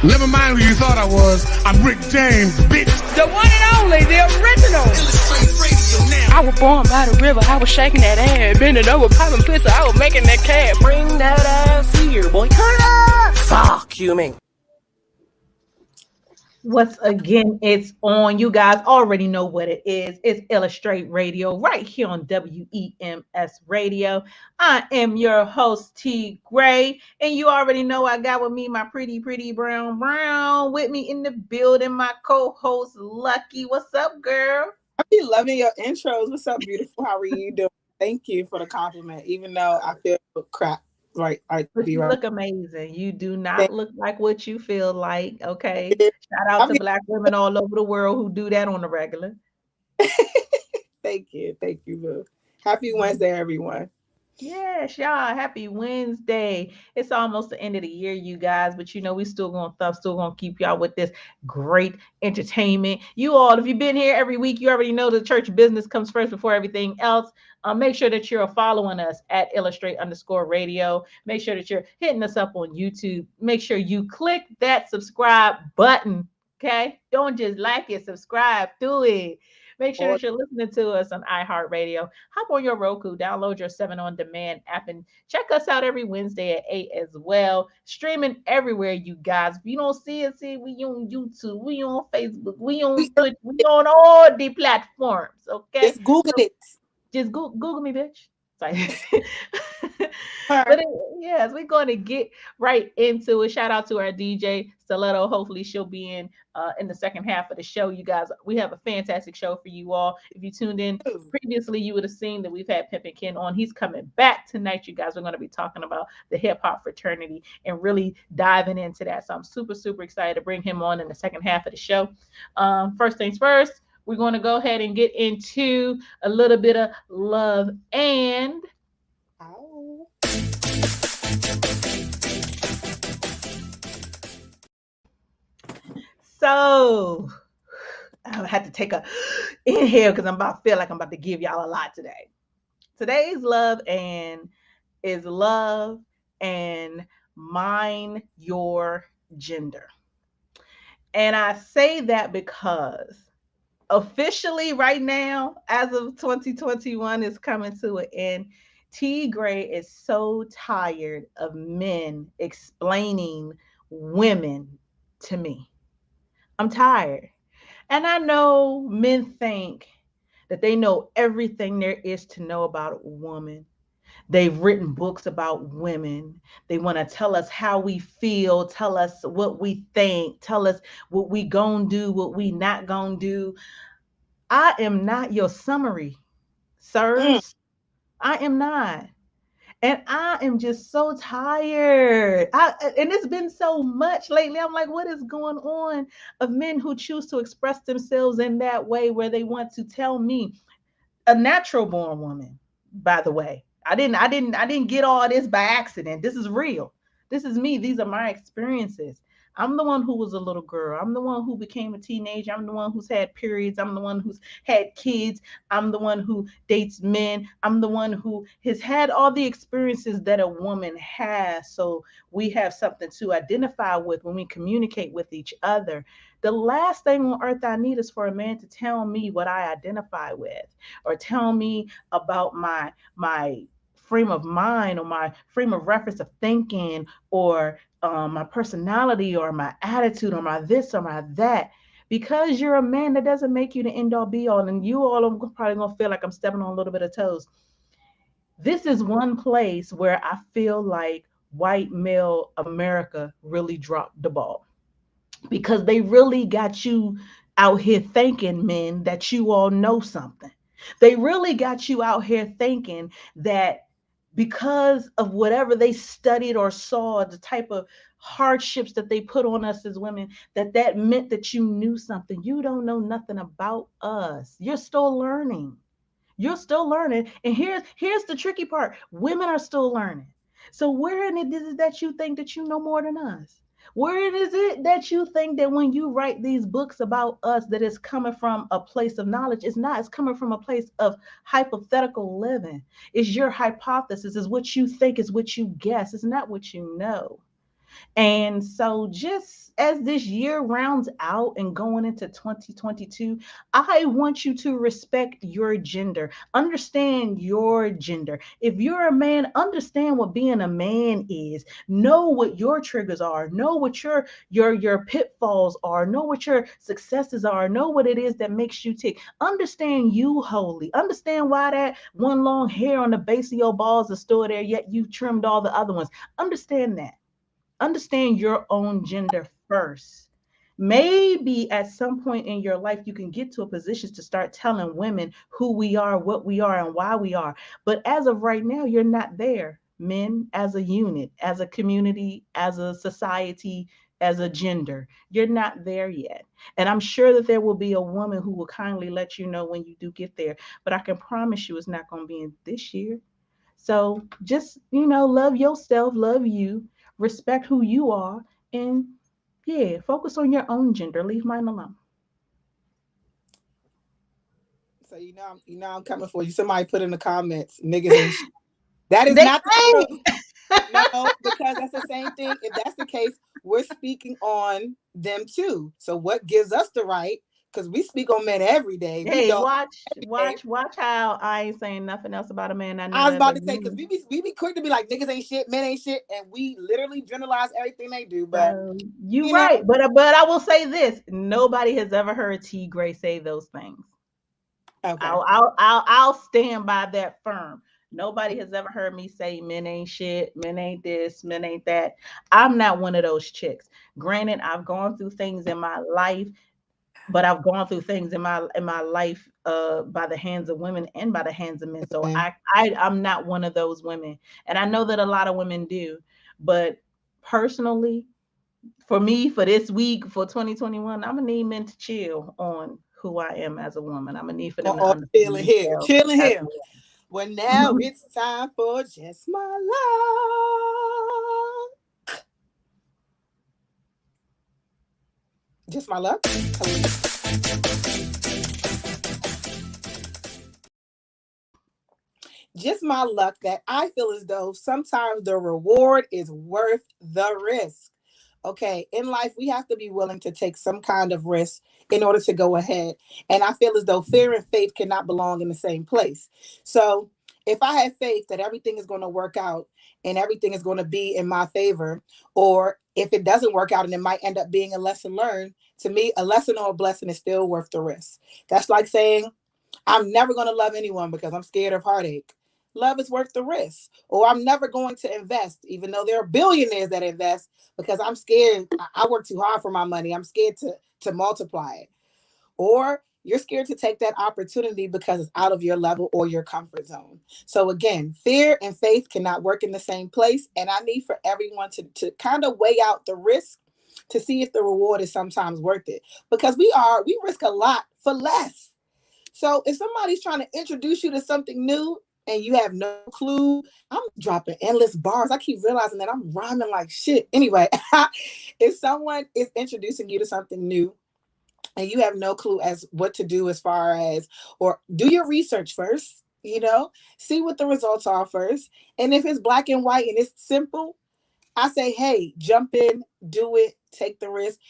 Never mind who you thought I was. I'm Rick James, bitch. The one and only, the original. Illastr8 Radio now. I was born by the river. I was shaking that ass, bending over, popping pistol. I was making that cat. Bring that ass here, boy. Turn up. Fuck you, man. Once again, it's on. You guys already know what it is. It's Illastr8 Radio right here on WEMS Radio. I am your host, T Gray, and you already know I got with me my pretty brown with me in the building, my co-host, Lucky. What's up, girl? I be loving your intros. What's up, beautiful? How are you doing? Thank you for the compliment, even though I feel crap. Right. But you look amazing. You do not look like what you feel like. Okay. Shout out to Black women all over the world who do that on the regular. Thank you. Thank you, Boo. Happy Wednesday, everyone. Yes, y'all. Happy Wednesday. It's almost the end of the year, you guys, but you know, we still gonna keep y'all with this great entertainment. You all, if you've been here every week, you already know the church business comes first before everything else. Make sure that you're following us at Illastr8_radio. Make sure that you're hitting us up on YouTube. Make sure you click that subscribe button. Okay. Don't just like it, subscribe to it. Make sure that you're listening to us on iHeartRadio. Hop on your Roku, download your 7 On Demand app, and check us out every Wednesday at 8 as well. Streaming everywhere, you guys. If you don't see us, we on YouTube, we on Facebook, we on Twitch, we on all the platforms. Okay. Just Google it. Just Google me, bitch. But yes, we're going to get right into it. Shout out to our DJ Stiletto. Hopefully she'll be in the second half of the show. You guys, we have a fantastic show for you all. If you tuned in previously, you would have seen that we've had Pimpin on. He's coming back tonight, you guys. We're going to be talking about the hip hop fraternity and really diving into that. So I'm super excited to bring him on in the second half of the show. First things first, we're going to go ahead and get into a little bit of love and so I had to take a inhale because I'm about to feel like I'm about to give y'all a lot today. Today's love and is love and mind your gender. And I say that because officially right now, as of 2021 is coming to an end, T Gray is so tired of men explaining women to me. I'm tired. And I know men think that they know everything there is to know about a woman. They've written books about women. They want to tell us how we feel, tell us what we think, tell us what we gonna do, what we not gonna do. I am not your summary, sirs. I am not. And I am just so tired. And it's been so much lately. I'm like, what is going on of men who choose to express themselves in that way where they want to tell me, a natural born woman, by the way. I didn't get all this by accident. This is real. This is me. These are my experiences. I'm the one who was a little girl. I'm the one who became a teenager. I'm the one who's had periods. I'm the one who's had kids. I'm the one who dates men. I'm the one who has had all the experiences that a woman has. So we have something to identify with when we communicate with each other. The last thing on earth I need is for a man to tell me what I identify with or tell me about my frame of mind or my frame of reference of thinking or my personality or my attitude or my this or my that. Because you're a man, that doesn't make you the end all be all. And you all are probably gonna feel like I'm stepping on a little bit of toes. This is one place where I feel like white male America really dropped the ball, because they really got you out here thinking, men, that you all know something. They really got you out here thinking that because of whatever they studied or saw, the type of hardships that they put on us as women, that meant that you knew something. You don't know nothing about us. You're still learning. You're still learning. And here's the tricky part. Women are still learning. So where in it is it that you think that you know more than us? Where is it that you think that when you write these books about us, that it's coming from a place of knowledge? It's not. It's coming from a place of hypothetical living. It's your hypothesis. Is what you think. Is what you guess. It's not what you know. And so, just as this year rounds out and going into 2022, I want you to respect your gender, understand your gender. If you're a man, understand what being a man is. Know what your triggers are. Know what your pitfalls are. Know what your successes are. Know what it is that makes you tick. Understand you wholly. Understand why that one long hair on the base of your balls is still there, yet you trimmed all the other ones. Understand that. Understand your own gender first. Maybe at some point in your life, you can get to a position to start telling women who we are, what we are, and why we are. But as of right now, you're not there. Men as a unit, as a community, as a society, as a gender, you're not there yet. And I'm sure that there will be a woman who will kindly let you know when you do get there. But I can promise you it's not going to be in this year. So just, love yourself, love you, respect who you are, and yeah, focus on your own gender. Leave mine alone. So I'm coming for you. Somebody put in the comments, niggas ain't shit. That is They not the ain't. truth. No, because that's the same thing. If that's the case, we're speaking on them too. So what gives us the right? Because we speak on men every day. Hey, watch how I ain't saying nothing else about a man I know. I was about to say, because we be quick to be like, niggas ain't shit, men ain't shit, and we literally generalize everything they do. But you right. But I will say this: nobody has ever heard T. Gray say those things. Okay. I'll stand by that firm. Nobody has ever heard me say men ain't shit, men ain't this, men ain't that. I'm not one of those chicks. Granted, I've gone through things in my life, but I've gone through things in my life by the hands of women and by the hands of men. So I'm not one of those women. And I know that a lot of women do. But personally, for me, for this week, for 2021, I'm gonna need men to chill on who I am as a woman. I'm gonna need for them to understand. Chilling here. Well, now it's time for Just My Luck. Just My Luck? Just my luck that I feel as though sometimes the reward is worth the risk. Okay, in life, we have to be willing to take some kind of risk in order to go ahead. And I feel as though fear and faith cannot belong in the same place. So if I have faith that everything is going to work out and everything is going to be in my favor, or if it doesn't work out and it might end up being a lesson learned, to me, a lesson or a blessing is still worth the risk. That's like saying, I'm never going to love anyone because I'm scared of heartache. Love is worth the risk. Or I'm never going to invest, even though there are billionaires that invest, because I'm scared. I work too hard for my money. I'm scared to multiply it. Or you're scared to take that opportunity because it's out of your level or your comfort zone. So again, fear and faith cannot work in the same place. And I need for everyone to kind of weigh out the risk to see if the reward is sometimes worth it. Because we risk a lot for less. So if somebody's trying to introduce you to something new, and you have no clue, I'm dropping endless bars. I keep realizing that I'm rhyming like shit. Anyway, if someone is introducing you to something new and you have no clue as what to do as far as, or do your research first, see what the results are first. And if it's black and white and it's simple, I say, hey, jump in, do it, take the risk.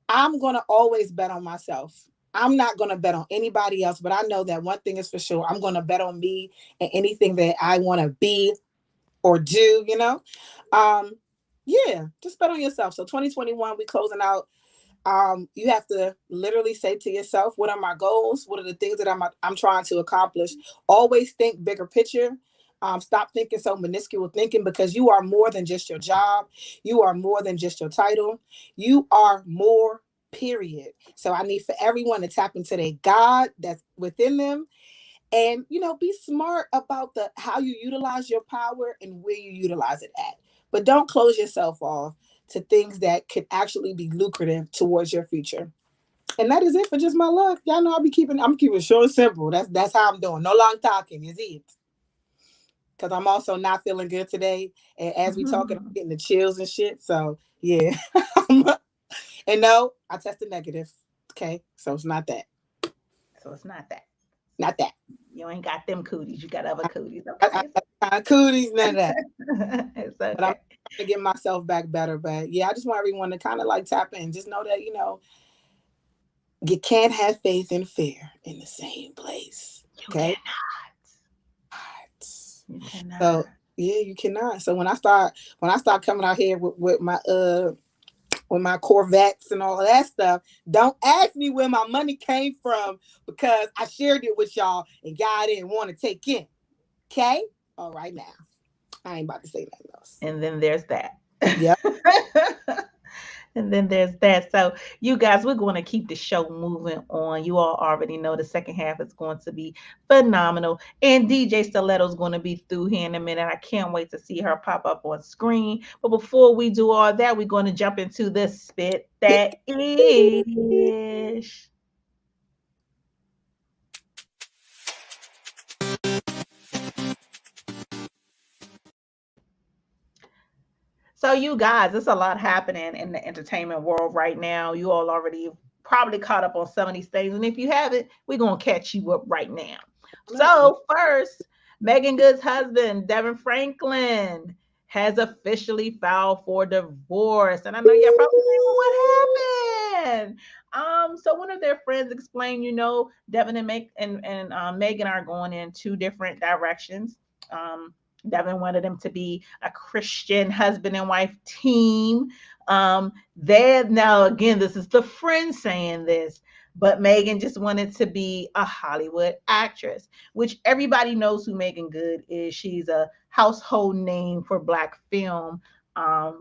I'm going to always bet on myself. I'm not going to bet on anybody else, but I know that one thing is for sure. I'm going to bet on me and anything that I want to be or do, just bet on yourself. So 2021, we closing out. You have to literally say to yourself, what are my goals? What are the things that I'm trying to accomplish? Always think bigger picture. Stop thinking so minuscule thinking, because you are more than just your job. You are more than just your title. You are more, period. So I need for everyone to tap into their God that's within them, and be smart about how you utilize your power and where you utilize it at. But don't close yourself off to things that could actually be lucrative towards your future. And that is it for Just My Luck. Y'all know I'm keeping it short and simple. That's how I'm doing. No long talking. Is it? because I'm also not feeling good today. And as we talking, I'm getting the chills and shit. So yeah. And no, I tested negative. Okay. So it's not that. So it's not that. Not that. You ain't got them cooties. You got other cooties. Okay. Cooties, none of that. It's okay. But I'm trying to get myself back better. But yeah, I just want everyone to kind of like tap in. Just know that, you can't have faith and fear in the same place. Okay. You cannot. So yeah, you cannot. So when I start coming out here with my Corvettes and all of that stuff, don't ask me where my money came from, because I shared it with y'all and y'all didn't want to take in. Okay? All right, now. I ain't about to say nothing else. And then there's that. Yep. And then there's that. So you guys, we're going to keep the show moving on. You all already know the second half is going to be phenomenal. And DJ Stiletto's going to be through here in a minute. I can't wait to see her pop up on screen. But before we do all that, we're going to jump into the Spit That Ish. So you guys, there's a lot happening in the entertainment world right now. You all already probably caught up on some of these things. And if you haven't, we're going to catch you up right now. So first, Megan Good's husband, DeVon Franklin, has officially filed for divorce. And I know you're probably saying, what happened? So one of their friends explained, DeVon and Megan are going in two different directions. DeVon wanted them to be a Christian husband and wife team. Now again, this is the friend saying this, but Megan just wanted to be a Hollywood actress, which everybody knows who Megan Good is. She's a household name for Black film.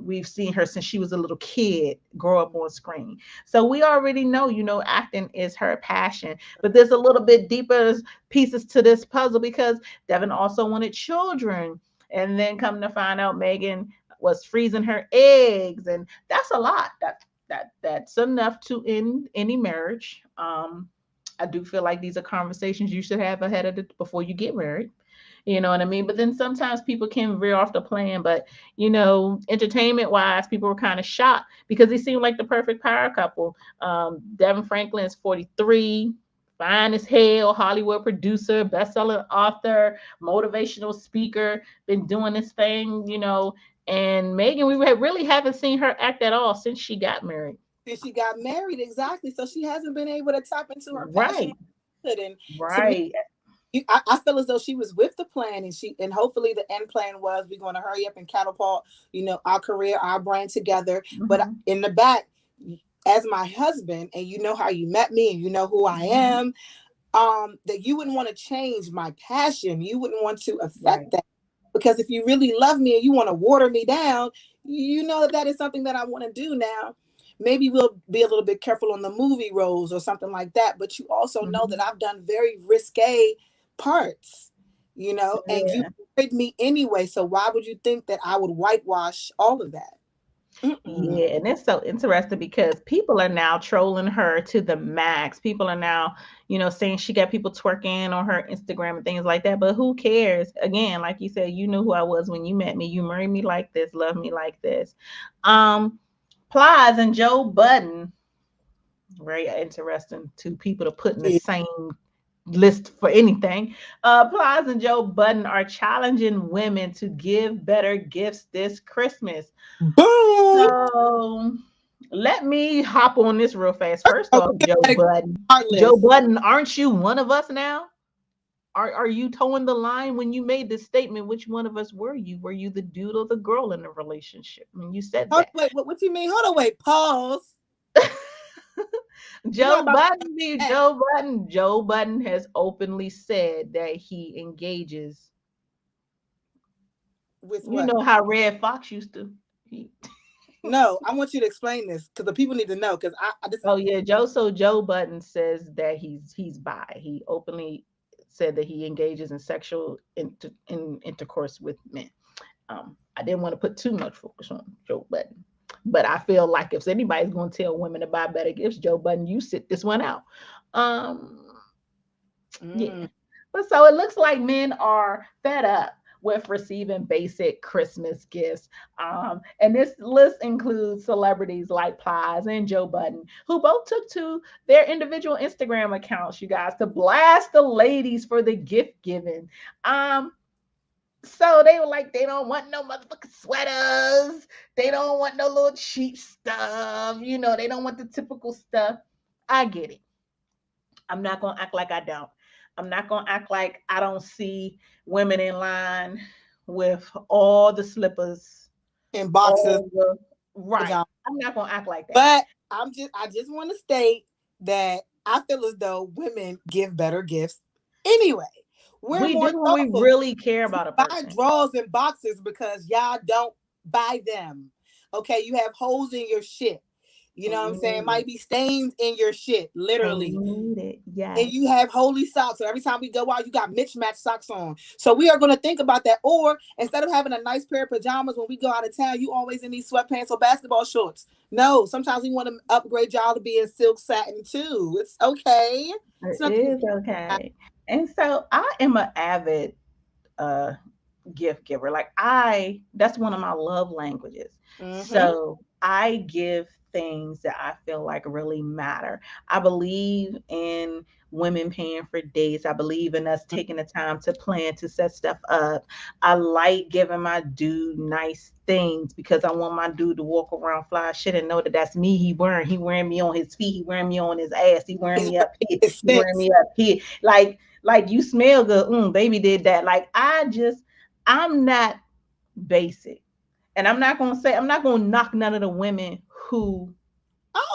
We've seen her since she was a little kid grow up on screen. So we already know, acting is her passion. But there's a little bit deeper pieces to this puzzle, because DeVon also wanted children. And then come to find out, Megan was freezing her eggs. And that's a lot. That's enough to end any marriage. I do feel like these are conversations you should have ahead of it before you get married. You know what I mean? But then sometimes people can veer off the plan. But, entertainment wise, people were kind of shocked because they seemed like the perfect power couple. DeVon Franklin is 43, fine as hell, Hollywood producer, best-selling author, motivational speaker, been doing this thing, And Megan, we really haven't seen her act at all since she got married. Since she got married, exactly. So she hasn't been able to tap into her passion. Right. I feel as though she was with the plan, and hopefully the end plan was we're going to hurry up and catapult, our career, our brand together. Mm-hmm. But in the back, as my husband, and you know how you met me, and you know who I am, that you wouldn't want to change my passion. You wouldn't want to affect that, because if you really love me and you want to water me down, that is something that I want to do now. Maybe we'll be a little bit careful on the movie roles or something like that. But you also know that I've done very risque parts, and you married me anyway. So why would you think that I would whitewash all of that? Mm-mm. Yeah, and it's so interesting because people are now trolling her to the max. People are now, saying she got people twerking on her Instagram and things like that. But who cares? Again, like you said, you knew who I was when you met me. You married me like this, love me like this. Plies and Joe Budden, very interesting two people to put in the same list for anything. Plies and Joe Budden are challenging women to give better gifts this Christmas. Boom! So let me hop on this real fast. First off, Joe Budden, aren't you one of us now? Are you towing the line when you made this statement? Which one of us were you? Were you the dude or the girl in the relationship? I mean, you said that. Wait, what do you mean? Hold on, wait, pause. Joe Budden has openly said that he engages with what? You know how Red Fox used to. No, I want you to explain this because the people need to know. Because I just. Oh yeah, Joe Budden says that he's bi. He openly said that he engages in sexual intercourse with men. I didn't want to put too much focus on Joe Budden. But I feel like if anybody's going to tell women to buy better gifts, Joe Budden, you sit this one out. Yeah. But so it looks like men are fed up with receiving basic Christmas gifts. And this list includes celebrities like Plies and Joe Budden, who both took to their individual Instagram accounts, you guys, to blast the ladies for the gift giving. So they were like, they don't want no motherfucking sweaters. They don't want no little cheap stuff. You know, they don't want the typical stuff. I get it. I'm not going to act like I don't. I'm not going to act like I don't see women in line with all the slippers and boxes. Right. I'm not going to act like that. But I just want to state that I feel as though women give better gifts anyway. We do when we really care about a person. Buy drawers and boxes because y'all don't buy them. Okay, you have holes in your shit. You know what I'm saying? Might be stains in your shit, literally. Yeah. And you have holy socks. So every time we go out, you got mismatched socks on. So we are going to think about that. Or instead of having a nice pair of pajamas when we go out of town, you always in these sweatpants or basketball shorts. No, sometimes we want to upgrade y'all to be in silk satin too. It's okay. It is okay. And so I am an avid gift giver. Like that's one of my love languages. So I give things that I feel like really matter. I believe in women paying for dates. I believe in us taking the time to plan, to set stuff up. I like giving my dude nice things because I want my dude to walk around fly shit and know that that's me. He wearing me on his feet. He wearing me on his ass. He wearing me up here. He wearing me up here. Like you smell good. Baby did that. Like I'm not basic. And I'm not going to knock none of the women who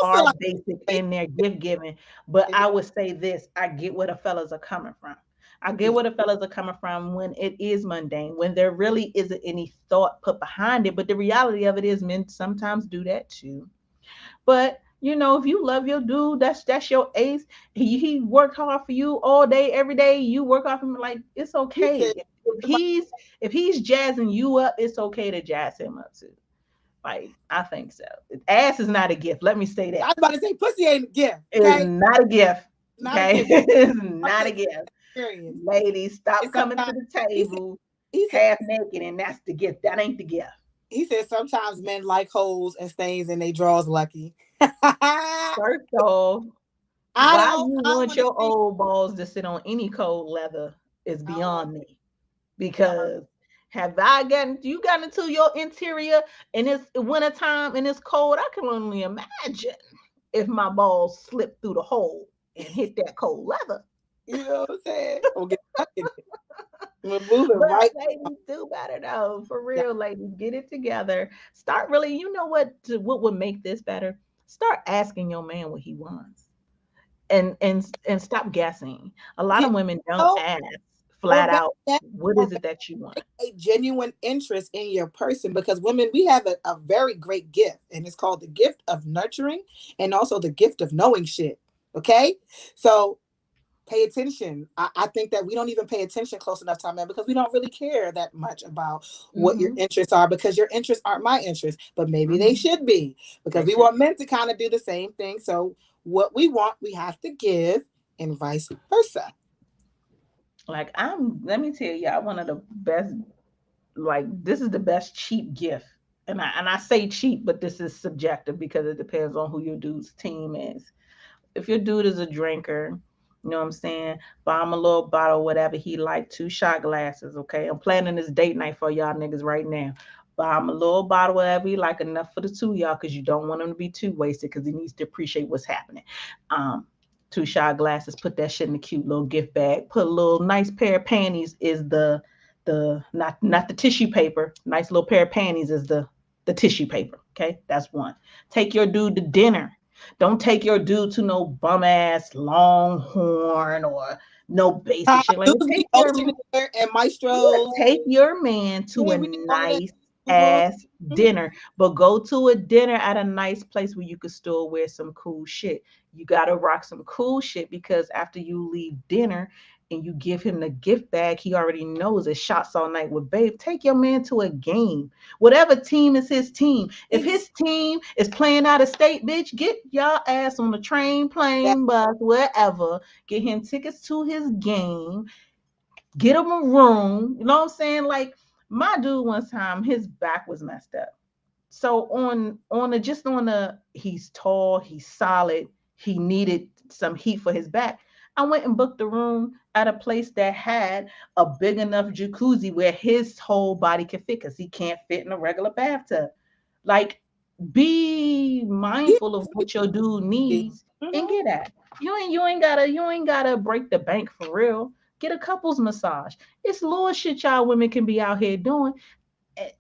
are like basic in their gift giving, but I would say this: I get where the fellas are coming from. I get where the fellas are coming from when it is mundane, when there really isn't any thought put behind it. But the reality of it is, men sometimes do that too. But you know, if you love your dude, that's your ace. He worked hard for you all day, every day. You work off him, like it's okay. If he's jazzing you up, it's okay to jazz him up too. Like, I think so. Ass is not a gift. Let me say that. I was about to say pussy ain't a gift. Okay? It's not a gift. Okay? It's not a gift. Ladies, stop coming to the table half naked, and that's the gift. That ain't the gift. He said sometimes men like holes and stains in their drawers, Lucky. First of all, why you want your old balls to sit on any cold leather is beyond me. Because you gotten into your interior and it's wintertime and it's cold? I can only imagine if my balls slip through the hole and hit that cold leather. You know what I'm saying? Get stuck in it. We're moving right. Ladies, do better though. For real, ladies, get it together. Start really, you know what would make this better? Start asking your man what he wants. And stop guessing. A lot of women don't ask. Flat out, what is it that you want? A genuine interest in your person, because women, we have a very great gift, and it's called the gift of nurturing and also the gift of knowing shit. Okay, so pay attention. I think that we don't even pay attention close enough to our men because we don't really care that much about what your interests are, because your interests aren't my interests, but maybe they should be, because we want men to kind of do the same thing. So what we want, we have to give, and vice versa. Like let me tell you, one of the best, like this is the best cheap gift. And I say cheap, but this is subjective because it depends on who your dude's team is. If your dude is a drinker, you know what I'm saying? Buy him a little bottle, whatever he like, 2 shot glasses, okay? I'm planning this date night for y'all niggas right now. Buy him a little bottle, whatever he like, enough for the two of y'all, because you don't want him to be too wasted, because he needs to appreciate what's happening. 2 shot glasses, put that shit in a cute little gift bag. Put a little nice pair of panties is the not the tissue paper. Nice little pair of panties is the tissue paper. Okay, that's one. Take your dude to dinner. Don't take your dude to no bum ass Longhorn or no basic shit. Like, take your man to a nice ass dinner, but go to a dinner at a nice place where you could still wear some cool shit. You got to rock some cool shit, because after you leave dinner and you give him the gift bag, he already knows it's shots all night with babe. Take your man to a game. Whatever team is his team. If his team is playing out of state, bitch, get y'all ass on the train, plane, bus, wherever. Get him tickets to his game. Get him a room. You know what I'm saying? Like my dude one time, his back was messed up. So he's tall, he's solid, he needed some heat for his back. I went and booked a room at a place that had a big enough jacuzzi where his whole body could fit because he can't fit in a regular bathtub. Like, be mindful of what your dude needs and get at. You ain't gotta break the bank for real. Get a couples massage. It's little shit y'all women can be out here doing.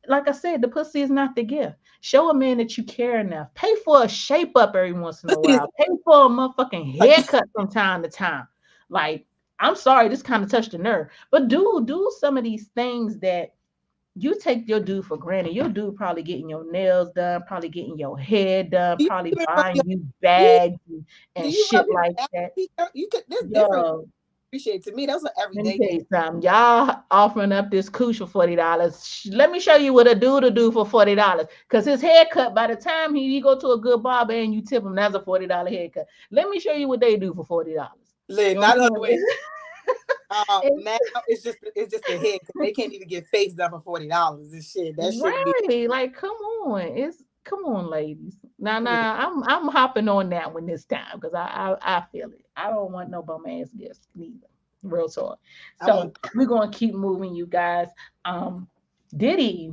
Like I said, the pussy is not the gift. Show a man that you care enough. Pay for a shape up every once in a while. Pay for a motherfucking haircut from time to time. Like, I'm sorry, this kind of touched the nerve, but do some of these things that you take your dude for granted. Your dude probably getting your nails done, probably getting your hair done, probably buying you bags and shit like that. You could. This Yo, different. Appreciate to me. Those are everyday. Let me tell you something. Y'all offering up this cooch for $40. Let me show you what a dude to do for $40. Because his haircut, by the time he go to a good barber and you tip him, that's a $40 haircut. Let me show you what they do for $40. Not the other way. Now it's just a head. They can't even get face done for $40. This shit. That shit. Right. Like, come on, ladies. Now, I'm hopping on that one this time because I feel it. I don't want no bum ass gifts neither. Real talk. So we're gonna keep moving, you guys. Diddy,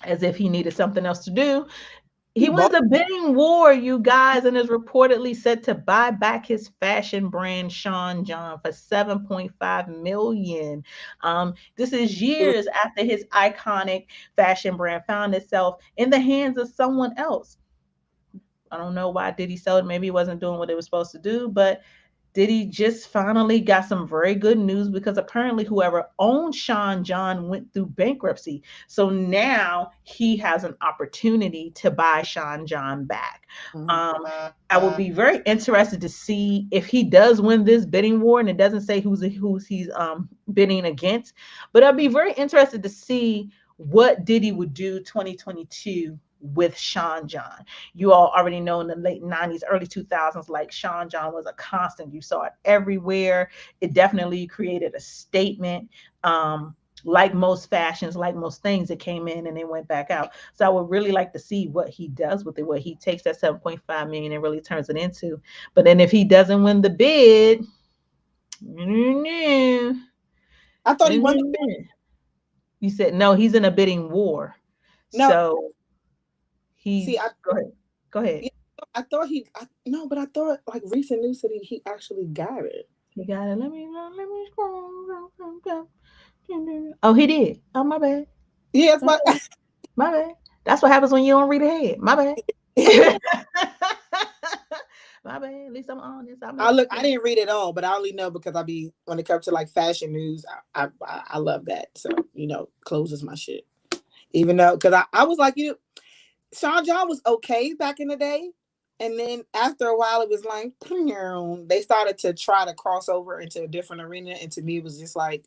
as if he needed something else to do. He wins a bidding war, you guys, and is reportedly set to buy back his fashion brand Sean John for $7.5 million. This is years after his iconic fashion brand found itself in the hands of someone else. I don't know why Diddy sold it. Maybe he wasn't doing what it was supposed to do, but Diddy just finally got some very good news because apparently whoever owned Sean John went through bankruptcy. So now he has an opportunity to buy Sean John back. I will be very interested to see if he does win this bidding war, and it doesn't say who's he's bidding against, but I'll be very interested to see what Diddy would do 2022 with Sean John. You all already know in the late 90s, early 2000s, like Sean John was a constant. You saw it everywhere. It definitely created a statement. Like most fashions, like most things, it came in and it went back out. So I would really like to see what he does with it, what he takes that 7.5 million and really turns it into. But then if he doesn't win the bid, I thought he won the bid. You said no, he's in a bidding war. No. So go ahead. Yeah, I thought but I thought like recent news said he actually got it. He got it. Let me scroll. Oh, he did. Oh, my bad. Yeah, it's my bad. That's what happens when you don't read ahead. My bad. My bad. At least I'm honest. I didn't read it all, but I only know because when it comes to like fashion news, I love that. So clothes is my shit. Even though because I was like Sean John was okay back in the day. And then after a while, it was like, they started to try to cross over into a different arena. And to me, it was just like,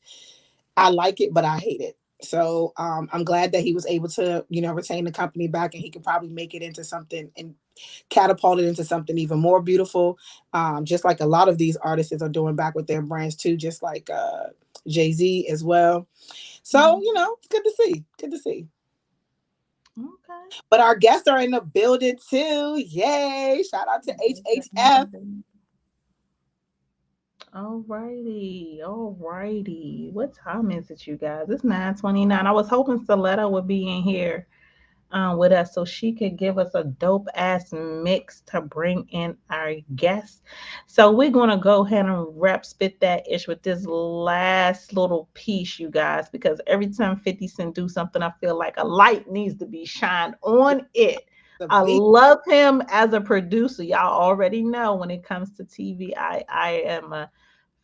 I like it, but I hate it. So I'm glad that he was able to, retain the company back and he could probably make it into something and catapult it into something even more beautiful. Just like a lot of these artists are doing back with their brands too, just like Jay-Z as well. So, it's good to see. Good to see. Okay. But our guests are in the building too. Yay. Shout out to HHF. All righty. What time is it, you guys? It's 9:29. I was hoping Saletta would be in here with us so she could give us a dope ass mix to bring in our guests. So we're gonna go ahead and spit that ish with this last little piece, you guys, because every time 50 Cent do something, I feel like a light needs to be shined on it. I love him as a producer. Y'all already know when it comes to TV, I am a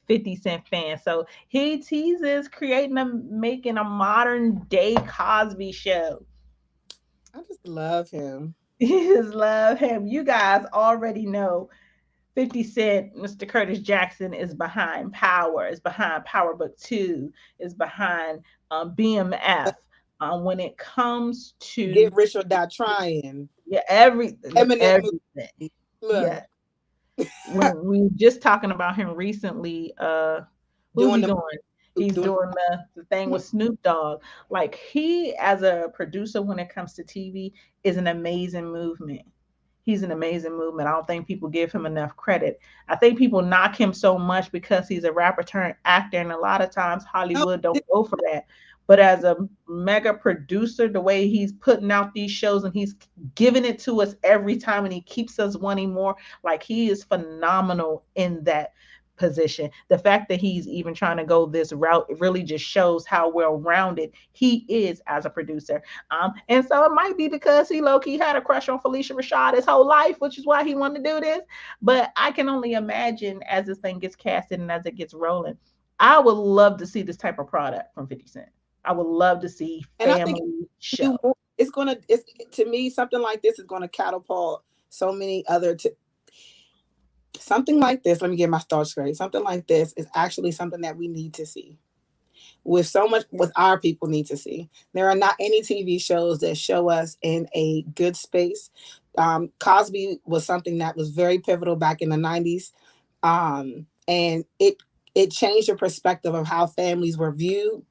50 Cent fan. So he teases making a modern day Cosby show. I just love him. You guys already know 50 Cent, Mr. Curtis Jackson is behind Power, is behind Power Book 2, is behind BMF. When it comes to Get Rich or Die Trying. Yeah, everything. Yeah. When we were just talking about him recently, what was he doing? He's doing the thing with Snoop Dogg. Like he, as a producer, when it comes to TV, is an amazing movement. He's an amazing movement. I don't think people give him enough credit. I think people knock him so much because he's a rapper turned actor, and a lot of times Hollywood don't go for that. But as a mega producer, the way he's putting out these shows and he's giving it to us every time, and he keeps us wanting more, like he is phenomenal in that position. The fact that he's even trying to go this route, it really just shows how well-rounded he is as a producer. And so it might be because he low-key had a crush on Felicia Rashad his whole life, which is why he wanted to do this. But I can only imagine as this thing gets casted and as it gets rolling, I would love to see this type of product from 50 Cent. I would love to see family show. It's to me, something like this is going to catapult so many other something like this. Let me get my thoughts straight. Something like this is actually something that we need to see. With our people need to see. There are not any TV shows that show us in a good space. Cosby was something that was very pivotal back in the 90s. And it changed your perspective of how families were viewed.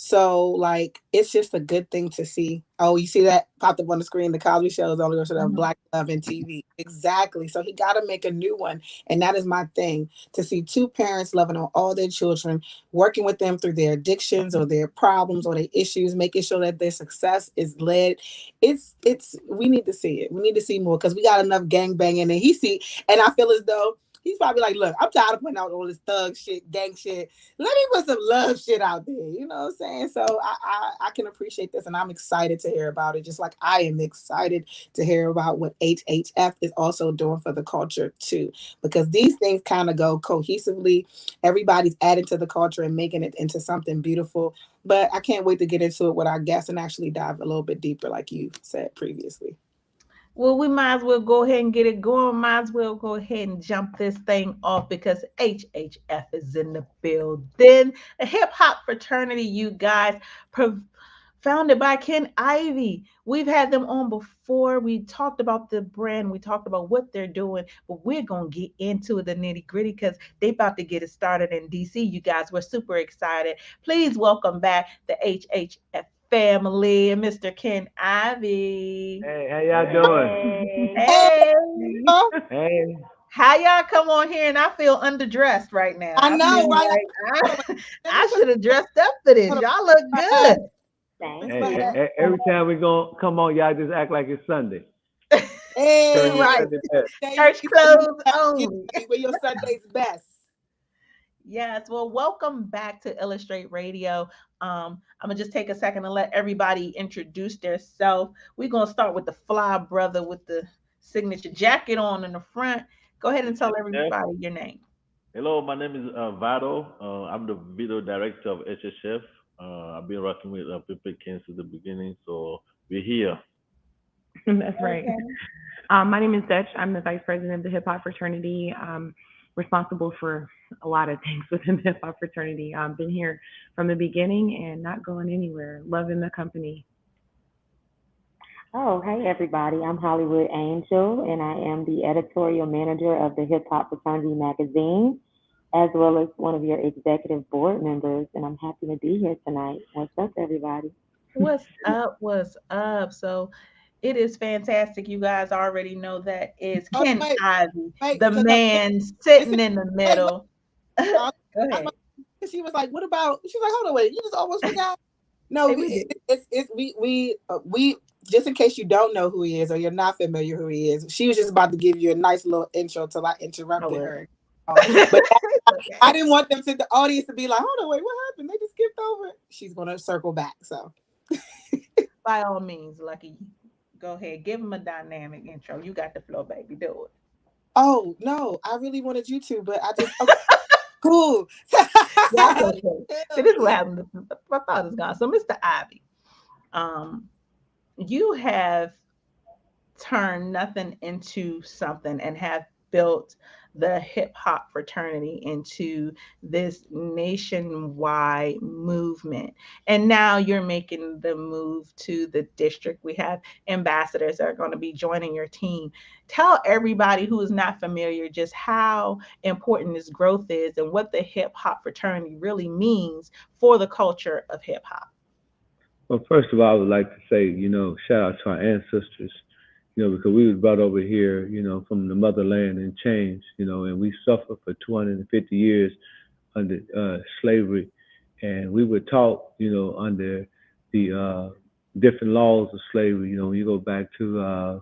So, like, it's just a good thing to see. Oh, you see that popped up on the screen? The Cosby Show is only going to have Black love in TV. Exactly. So he got to make a new one. And that is my thing, to see two parents loving on all their children, working with them through their addictions or their problems or their issues, making sure that their success is led. We need to see it. We need to see more because we got enough gangbanging. And I feel as though he's probably like, look, I'm tired of putting out all this thug shit, gang shit. Let me put some love shit out there. You know what I'm saying? So I can appreciate this, and I'm excited to hear about it, just like I am excited to hear about what HHF is also doing for the culture too, because these things kind of go cohesively. Everybody's adding to the culture and making it into something beautiful. But I can't wait to get into it with our guests and actually dive a little bit deeper, like you said previously. Well, we might as well go ahead and get it going. Might as well go ahead and jump this thing off because HHF is in the building. A hip hop fraternity, you guys, founded by Ken Ivey. We've had them on before. We talked about the brand. We talked about what they're doing, but we're going to get into the nitty gritty because they about to get it started in DC. You guys, we're super excited. Please welcome back the HHF family and Mr. Ken Ivey. Hey, how y'all doing? Hey. Hey. How y'all come on here and I feel underdressed right now? I know, right? Like I should have dressed up for this. Y'all look good. Hey, every time we gonna come on, y'all just act like it's Sunday. Hey, right. Church clothes only. Wear your Sunday's best. Yes, well, welcome back to Illastr8 Radio. I'm gonna just take a second and let everybody introduce themselves. We're gonna start with the fly brother with the signature jacket on in the front. Go ahead and tell everybody your name. Hello, my name is Vado. I'm the video director of HHF. I've been working with Pimpin since the beginning, so we're here. That's right. Okay. My name is Dutch. I'm the vice president of the hip hop fraternity. Responsible for a lot of things within the hip hop fraternity. I've been here from the beginning and not going anywhere. Loving the company. Oh, hey everybody. I'm Hollywood Angel, and I am the editorial manager of the Hip Hop Fraternity magazine, as well as one of your executive board members, and I'm happy to be here tonight. What's up, everybody? What's up? What's up? So it is fantastic. You guys already know that is Ken Ivey, the man sitting in the middle. Go ahead. She was like, "What about?" She's like, "Hold on, wait, you just almost forgot." No, we just in case you don't know who he is or you're not familiar who he is. She was just about to give you a nice little intro till I interrupted her. But I didn't want the audience to be like, "Hold on, wait, what happened? They just skipped over." She's gonna circle back. So, by all means, Lucky. Go ahead, give him a dynamic intro. You got the floor, baby. Do it. Oh no, I really wanted you to, but I just cool. That's okay. So this is what happened. My thought is gone. So, Mr. Ivey, you have turned nothing into something and have built the hip hop fraternity into this nationwide movement. And now you're making the move to the district. We have ambassadors that are going to be joining your team. Tell everybody who is not familiar just how important this growth is and what the hip hop fraternity really means for the culture of hip hop. Well, first of all, I would like to say, shout out to our ancestors, because we was brought over here, from the motherland in chains, and we suffered for 250 years under slavery. And we were taught, under the different laws of slavery. When you go back to,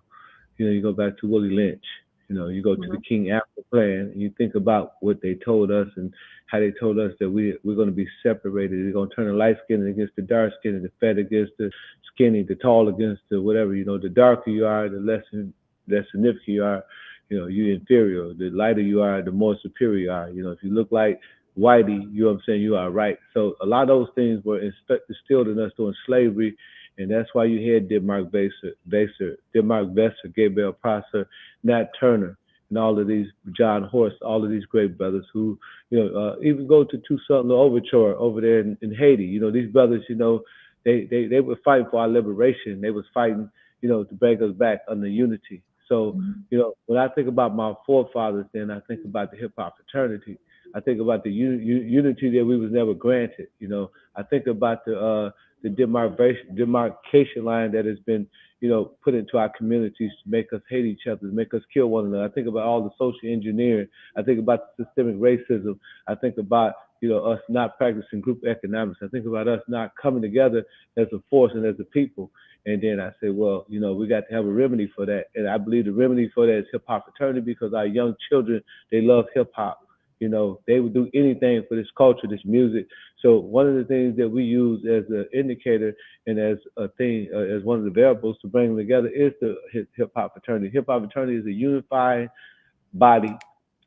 Willie Lynch, you go to the King Apple plan, and you think about what they told us and how they told us that we're going to be separated. We're going to turn the light skin against the dark skin, and the fat against the skinny, the tall against the whatever. The darker you are, the less significant you are. You're inferior. The lighter you are, the more superior you are. If you look like Whitey, you know what I'm saying, you are right. So a lot of those things were instilled in us during slavery, and that's why you had Mark Besser, Gabriel Prosser, Nat Turner, and all of these, John Horst, all of these great brothers who, even go to Toussaint Louverture over there in Haiti. These brothers, they were fighting for our liberation. They was fighting, to bring us back under unity. So, when I think about my forefathers, then I think about the hip hop fraternity. I think about the unity that we was never granted. I think about the demarcation line that has been, put into our communities to make us hate each other, to make us kill one another. I think about all the social engineering. I think about the systemic racism. I think about, us not practicing group economics. I think about us not coming together as a force and as a people. And then I say, well, we got to have a remedy for that. And I believe the remedy for that is hip hop fraternity, because our young children, they love hip hop. They would do anything for this culture, this music. So one of the things that we use as an indicator and as a thing, as one of the variables to bring them together is the hip hop fraternity. Hip hop fraternity is a unified body.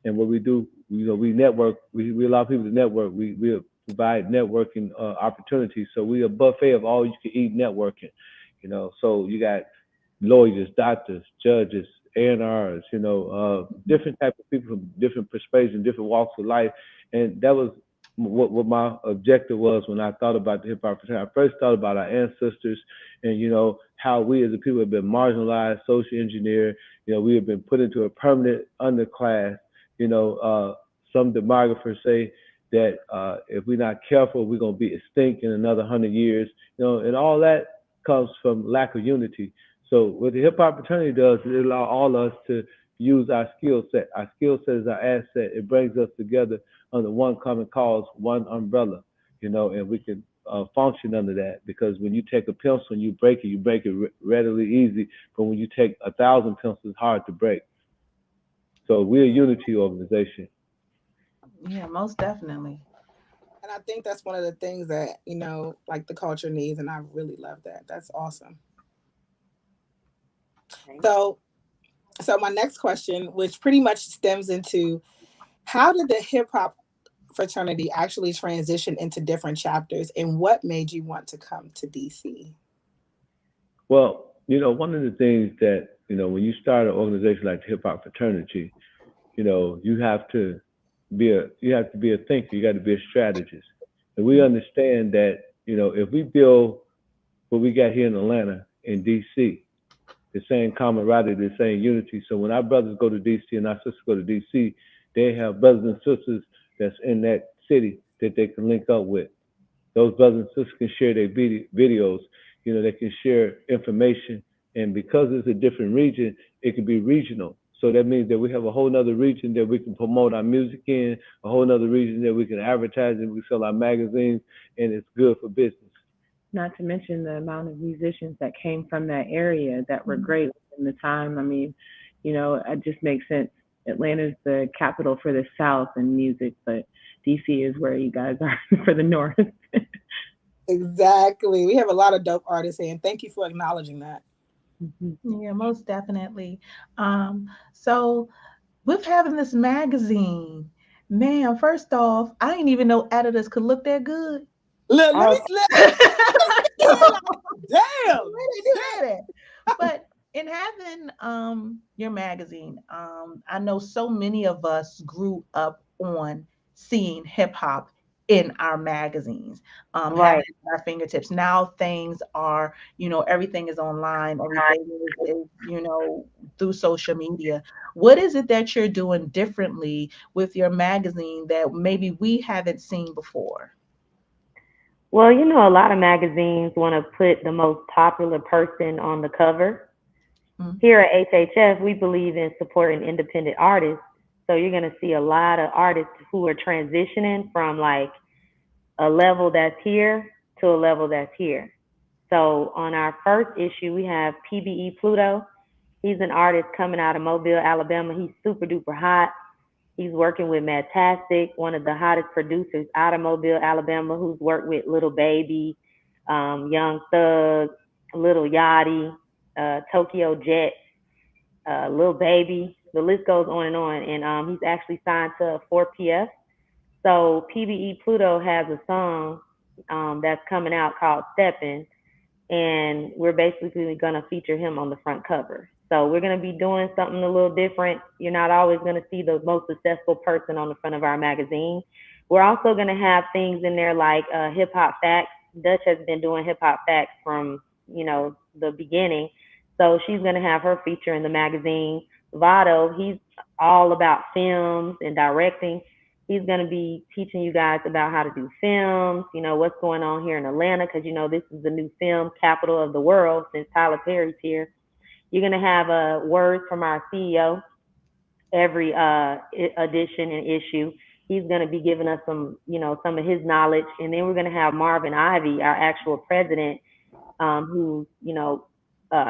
And what we do, we network, we allow people to network. We provide networking opportunities. So we a buffet of all you can eat networking, so you got lawyers, doctors, judges, A&Rs, different types of people from different persuasions, different walks of life. And that was what my objective was when I thought about the hip hop fraternity. I first thought about our ancestors and, how we as a people have been marginalized, social engineered. We have been put into a permanent underclass. Some demographers say that if we're not careful, we're going to be extinct in another 100 years, and all that comes from lack of unity. So what the hip hop fraternity does is it allows all of us to use our skill set. Our skill set is our asset. It brings us together under one common cause, one umbrella, and we can function under that. Because when you take a pencil and you break it readily easy. But when you take 1,000 pencils, it's hard to break. So we're a unity organization. Yeah, most definitely. And I think that's one of the things that, like the culture needs. And I really love that. That's awesome. So my next question, which pretty much stems into how did the hip hop fraternity actually transition into different chapters, and what made you want to come to DC? Well, one of the things that, when you start an organization like the hip hop fraternity, you have to be a thinker, you got to be a strategist. And we understand that, if we build what we got here in Atlanta, in DC, the same camaraderie, the same unity. So when our brothers go to DC and our sisters go to DC, they have brothers and sisters that's in that city that they can link up with. Those brothers and sisters can share their videos, they can share information. And because it's a different region, it can be regional. So that means that we have a whole nother region that we can promote our music in, a whole nother region that we can advertise and we sell our magazines, and it's good for business. Not to mention the amount of musicians that came from that area that were great in the time. I mean, it just makes sense. Atlanta's the capital for the South in music, but DC is where you guys are for the North. Exactly. We have a lot of dope artists here, and thank you for acknowledging that. Yeah, most definitely. So with having this magazine, man, first off, I didn't even know editors could look that good. Let me damn. But in having your magazine, I know so many of us grew up on seeing hip hop in our magazines, having Right. it at our fingertips. Now things are, everything is online, everything is through social media. What is it that you're doing differently with your magazine that maybe we haven't seen before? Well, a lot of magazines want to put the most popular person on the cover. Mm. Here at HHS, we believe in supporting independent artists. So you're going to see a lot of artists who are transitioning from like a level that's here to a level that's here. So on our first issue, we have PBE Pluto. He's an artist coming out of Mobile, Alabama. He's super duper hot. He's working with Madtastic, one of the hottest producers out of Mobile, Alabama, who's worked with Little Baby, Young Thug, Little Yachty, Tokyo Jet, Lil Baby. The list goes on and on. And he's actually signed to 4PF. So PBE Pluto has a song that's coming out called Steppin', and we're basically going to feature him on the front cover. So we're going to be doing something a little different. You're not always going to see the most successful person on the front of our magazine. We're also going to have things in there like hip hop facts. Dutch has been doing hip hop facts from, the beginning. So she's going to have her feature in the magazine. Vado, he's all about films and directing. He's going to be teaching you guys about how to do films, what's going on here in Atlanta, because, this is the new film capital of the world since Tyler Perry's here. You're going to have a word from our CEO every edition and issue. He's going to be giving us some of his knowledge. And then we're going to have Marvin Ivy, our actual president, who's,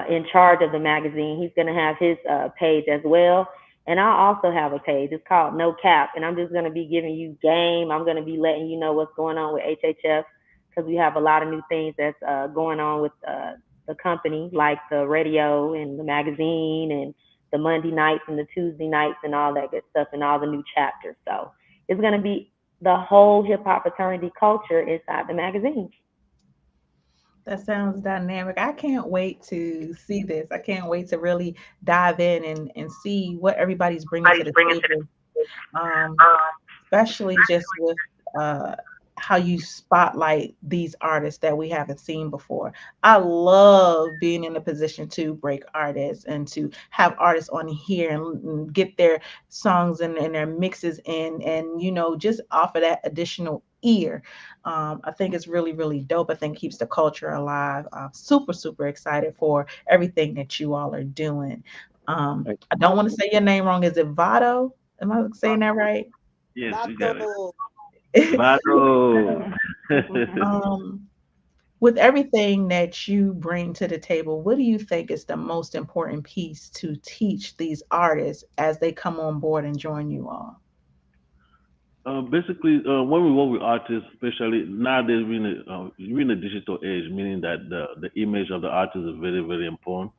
in charge of the magazine. He's going to have his page as well. And I also have a page. It's called No Cap. And I'm just going to be giving you game. I'm going to be letting you know what's going on with HHF, because we have a lot of new things that's going on with the company, like the radio and the magazine and the Monday nights and the Tuesday nights and all that good stuff and all the new chapters. So it's going to be the whole hip hop fraternity culture inside the magazine. That sounds dynamic. I can't wait to see this. I can't wait to really dive in and see what everybody's bringing to the table. Especially just with how you spotlight these artists that we haven't seen before. I love being in a position to break artists and to have artists on here and get their songs and their mixes in, and just offer that additional ear. I think it's really, really dope. I think it keeps the culture alive. I'm super, super excited for everything that you all are doing. I don't want to say your name wrong. Is it Vado? Am I saying that right? Yes, you got it. Vato. Vato. With everything that you bring to the table, what do you think is the most important piece to teach these artists as they come on board and join you all? Basically, when we work with artists, especially nowadays, we're in a digital age, meaning that the image of the artist is very, very important.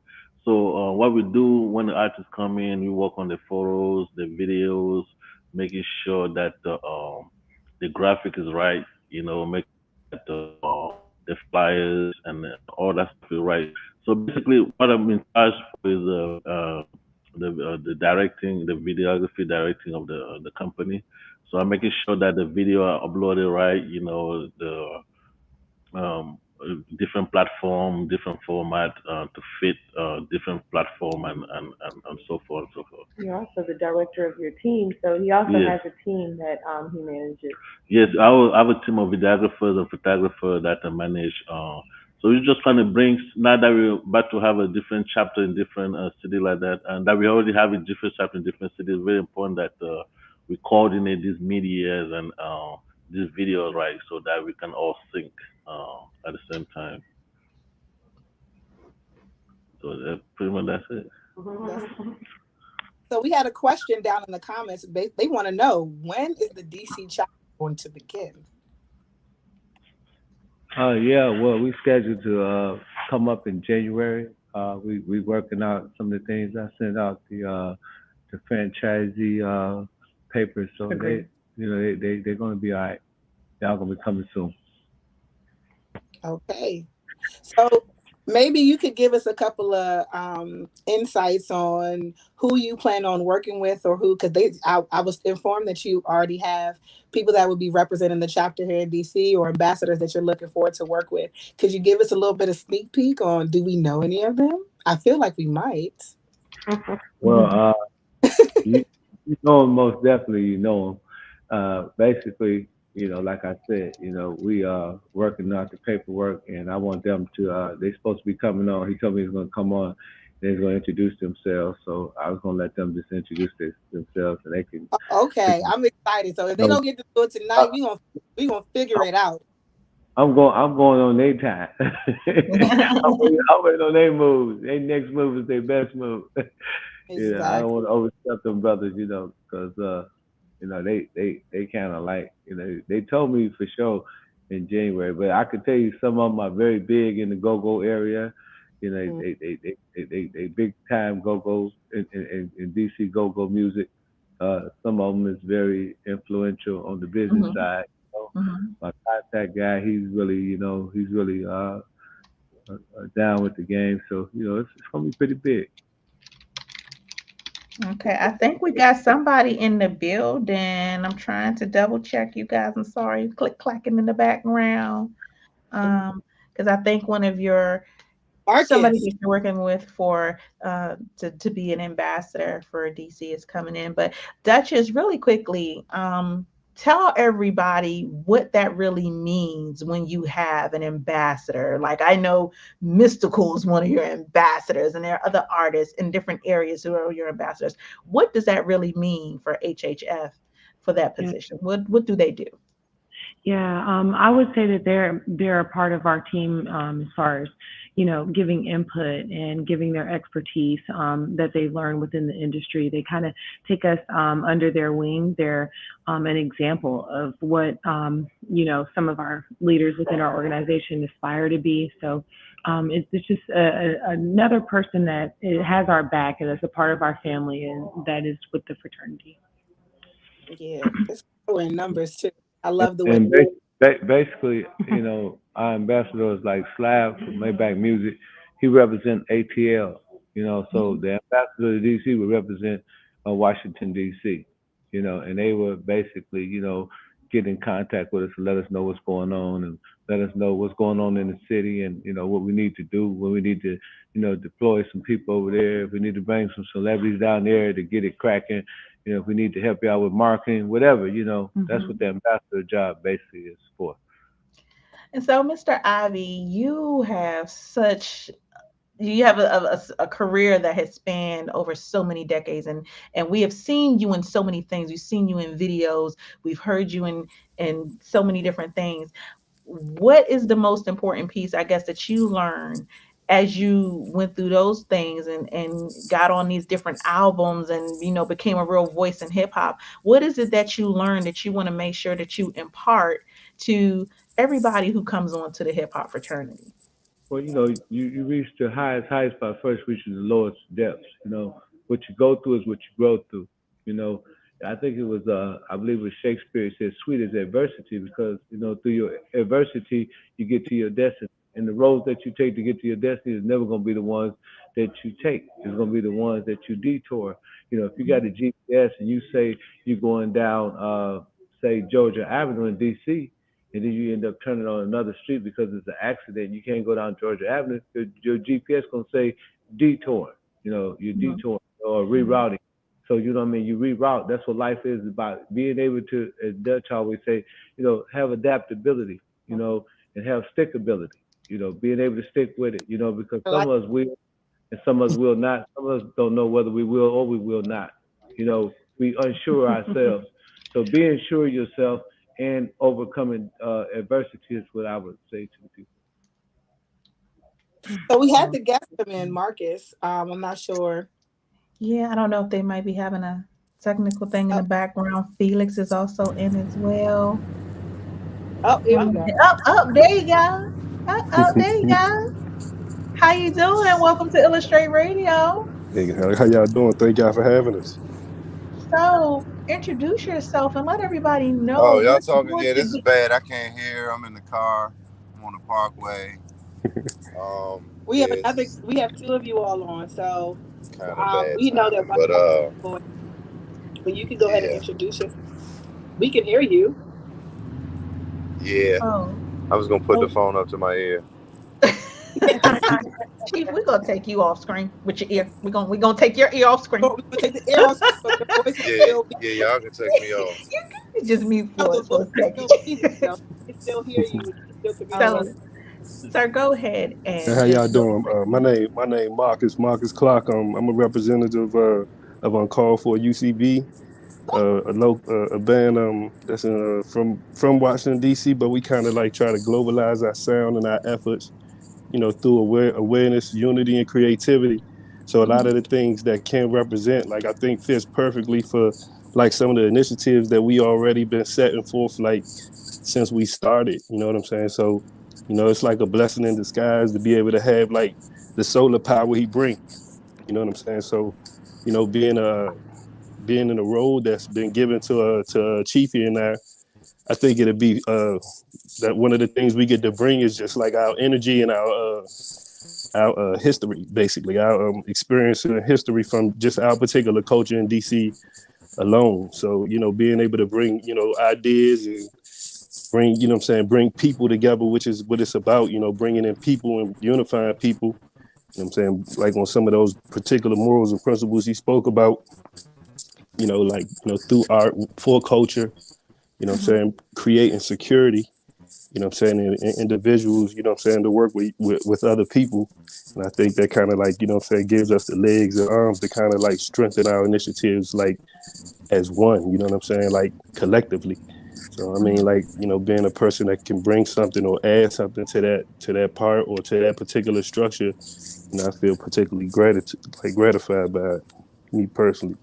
So what we do when the artists come in, we work on the photos, the videos, making sure that the graphic is right, make that the flyers and all that stuff is right. So basically, what I'm in charge for is the directing, the videography directing of the company. So I'm making sure that the video are uploaded right, the um, different platform, different format to fit different platform and so forth and so forth. You're also the director of your team, so he also Yes. has a team that he manages. Yes, I have a team of videographers and photographers that I manage. So we're just trying to bring, now that we're about to have a different chapter in different city like that, and that we already have a different chapter in different cities, very important that we coordinate these medias and these videos right so that we can all sync at the same time. So pretty much that's it. So we had a question down in the comments. They want to know, when is the DC chapter going to begin? Yeah, well, we scheduled to come up in January. We working out some of the things. I sent out the franchisee papers, so Agreed. they're going to be all right. Y'all going to be coming soon. Okay. So Maybe you could give us a couple of insights on who you plan on working with, or who, because I was informed that you already have people that would be representing the chapter here in DC, or ambassadors that you're looking forward to work with. Could you give us a little bit of sneak peek on, do we know any of them? I feel like we might. Well, you know him, most definitely you know him. Basically, like I said, we are working out the paperwork, and I want them to. They supposed to be coming on. He told me he's going to come on. They're going to introduce themselves, so I was going to let them just introduce themselves, and they can. Okay, I'm excited. So if they don't get to do it tonight, we gonna figure it out. I'm going on their time. I'm waiting on their moves. Their next move is their best move. Exactly. I don't want to overstep them brothers, because they kind of like, they told me for sure in January, but I could tell you some of them are very big in the go-go area. They big time go-go in DC go-go music. Some of them is very influential on the business side. My contact guy, he's really down with the game, so it's gonna be pretty big. Okay, I think we got somebody in the building. I'm trying to double check you guys. I'm sorry, click clacking in the background. Because I think one of your somebody that you're working with for to be an ambassador for DC is coming in. But Duchess, really quickly, tell everybody what that really means when you have an ambassador. Like, I know Mystical is one of your ambassadors, and there are other artists in different areas who are your ambassadors. What does that really mean for HHF for that position? What do they do? Yeah, I would say that they're a part of our team as far as, giving input and giving their expertise that they learn within the industry. They kind of take us under their wing. They're an example of what, some of our leaders within our organization aspire to be. So it's just another person that has our back and is a part of our family, and that is with the fraternity. Yeah, it's in numbers too. I love the way. And basically, our ambassador is like Slav from Maybach Music. He represents ATL, so the ambassador to DC would represent Washington, DC, and they would basically, get in contact with us and let us know what's going on, and let us know what's going on in the city, and, what we need to do, when we need to, deploy some people over there, if we need to bring some celebrities down there to get it cracking, if we need to help you out with marketing, whatever, that's what the ambassador job basically is for. And so, Mr. Ivy, you have a career that has spanned over so many decades, and we have seen you in so many things. We've seen you in videos. We've heard you in so many different things. What is the most important piece, I guess, that you learned as you went through those things and got on these different albums and, became a real voice in hip hop? What is it that you learned that you want to make sure that you impart to everybody who comes on to the hip hop fraternity? Well, you reach the highest heights by first reaching the lowest depths. What you go through is what you grow through. I think it was, I believe it was Shakespeare said, sweet is adversity, because, through your adversity, you get to your destiny. And the roads that you take to get to your destiny is never going to be the ones that you take. It's going to be the ones that you detour. If you got a GPS and you say you're going down, say, Georgia Avenue in D.C., and then you end up turning on another street because it's an accident, you can't go down Georgia Avenue, your GPS going to say detour. You're detouring or rerouting. So, you reroute. That's what life is about. Being able to, as Dutch always say, have adaptability, and have stickability. Being able to stick with it, because some of us will and some of us will not. Some of us don't know whether we will or we will not. We unsure ourselves. So being sure of yourself and overcoming adversity is what I would say to the people. So we had the guest come in, Marcus. I'm not sure. Yeah, I don't know if they might be having a technical thing in the background. Felix is also in as well. Oh, here we go. There you go. There you go. How you doing? And welcome to Illastr8 Radio. Hey, how y'all doing? Thank y'all for having us. So, introduce yourself and let everybody know. Oh, y'all talking? Yeah, this is bad. I can't hear. I'm in the car. I'm on the parkway. We have it's another. We have two of you all on, so kind of bad we know that timing, one. But you can go ahead and yeah, introduce yourself. We can hear you. yeah. Oh, I was gonna put the phone up to my ear. Chief, we're gonna take you off screen with your ear. We're gonna take your ear off screen. Oh, we will take the ear off, but your voice is Yeah, still. yeah, y'all can take me off. You just mute No, for the it for a voice is second. still here, though. We can still hear you. We can still communicate. So, sir, go ahead Hey, how and y'all just doing? My name Marcus Clark. I'm a representative of Uncalled for UCB, a band that's from Washington D.C. But we kind of like try to globalize our sound and our efforts, through awareness, unity, and creativity. So a lot of the things that can represent, like I think, fits perfectly for like some of the initiatives that we already been setting forth, like since we started. You know what I'm saying? So, it's like a blessing in disguise to be able to have like the solar power he brings. You know what I'm saying? So, being in a role that's been given to Chiefy and I think it'd be that one of the things we get to bring is just like our energy and our history, basically our experience and history from just our particular culture in DC alone. So being able to bring ideas and bring bring people together, which is what it's about. Bringing in people and unifying people. You know what I'm saying? Like on some of those particular morals and principles he spoke about. Through art for culture. Creating security. In individuals, to work with other people. And I think that kind of like, gives us the legs and arms to kind of like strengthen our initiatives like as one, like collectively. So I mean, like, being a person that can bring something or add something to that part or to that particular structure, I feel particularly gratified by it, me personally.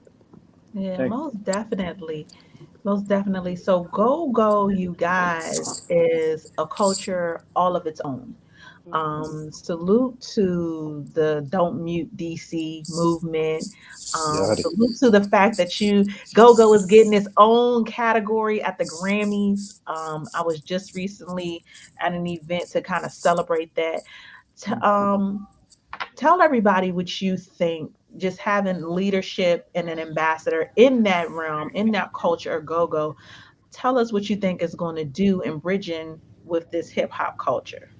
yeah, most definitely. Most definitely. So go, you guys, is a culture all of its own. Salute to the Don't Mute DC movement. Got it. Salute to the fact that Go is getting its own category at the Grammys. I was just recently at an event to kind of celebrate that. Tell everybody what you think, just having leadership and an ambassador in that realm, in that culture of go. Tell us what you think is going to do in bridging with this hip hop culture.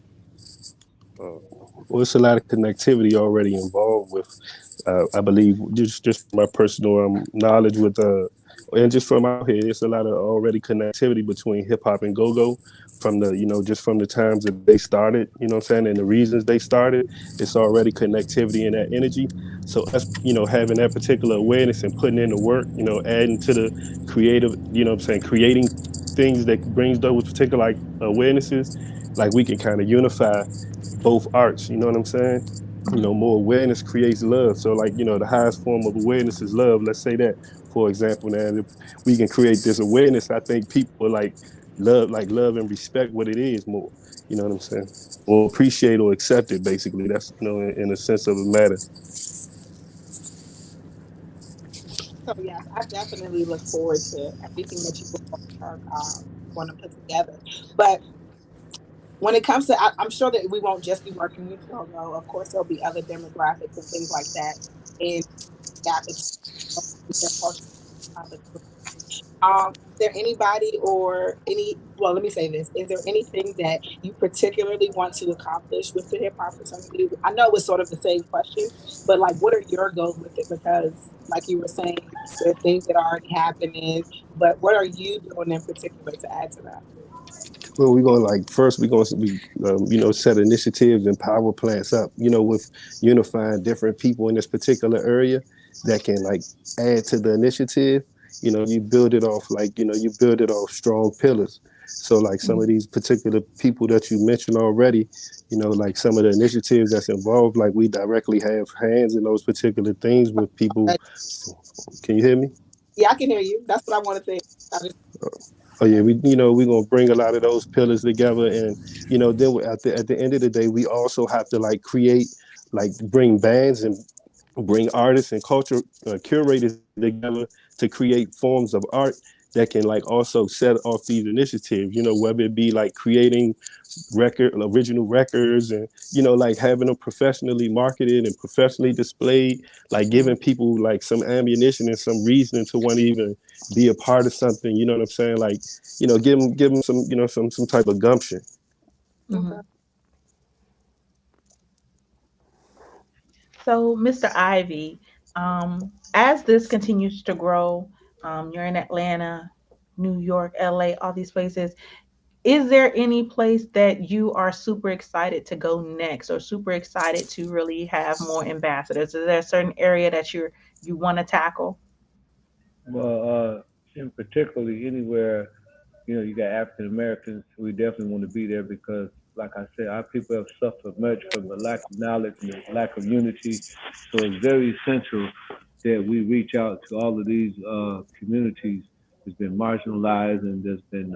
Well, it's a lot of connectivity already involved with, I believe, just my personal knowledge with, and just from out here, it's a lot of already connectivity between hip hop and go from the, just from the times that they started, you know what I'm saying, and the reasons they started. It's already connectivity and that energy. So us, having that particular awareness and putting in the work, adding to the creative, creating things that brings those particular like awarenesses, like we can kind of unify both arts, you know what I'm saying? More awareness creates love. So like, the highest form of awareness is love. Let's say that, for example, now if we can create this awareness, I think people love and respect what it is more. You know what I'm saying? Or appreciate or accept it, basically. That's, in a sense of the matter. So yes, I definitely look forward to everything that you are want to put together. But when it comes to, I'm sure that we won't just be working with go. Of course, there'll be other demographics and things like that. And is there anybody or well, let me say this. Is there anything that you particularly want to accomplish with the hip hop fraternity? I know it's sort of the same question, but like, what are your goals with it? Because like you were saying, there are things that are already happening, but what are you doing in particular to add to that? Well, we're going to first we're going to set initiatives and power plants up, with unifying different people in this particular area that can like add to the initiative. You build it off strong pillars. So like some of these particular people that you mentioned already, like some of the initiatives that's involved, like we directly have hands in those particular things with people. Can you hear me? Yeah, I can hear you. That's what I want to say. Oh yeah, we're gonna bring a lot of those pillars together, and then at the end of the day, we also have to like create, like bring bands and bring artists and culture curators together to create forms of art that can like also set off these initiatives, whether it be like creating original records, and like having them professionally marketed and professionally displayed, like giving people like some ammunition and some reason to want to even be a part of something, you know what I'm saying, like give them some some type of gumption. Mhm. So, Mr. Ivy, as this continues to grow, you're in Atlanta, New York, LA, all these places. Is there any place that you are super excited to go next, or super excited to really have more ambassadors? Is there a certain area that you want to tackle? Well, in particularly anywhere, you got African Americans, we definitely want to be there because, like I said, our people have suffered much from the lack of knowledge and the lack of unity. So it's very essential that we reach out to all of these communities that's been marginalized and that's been,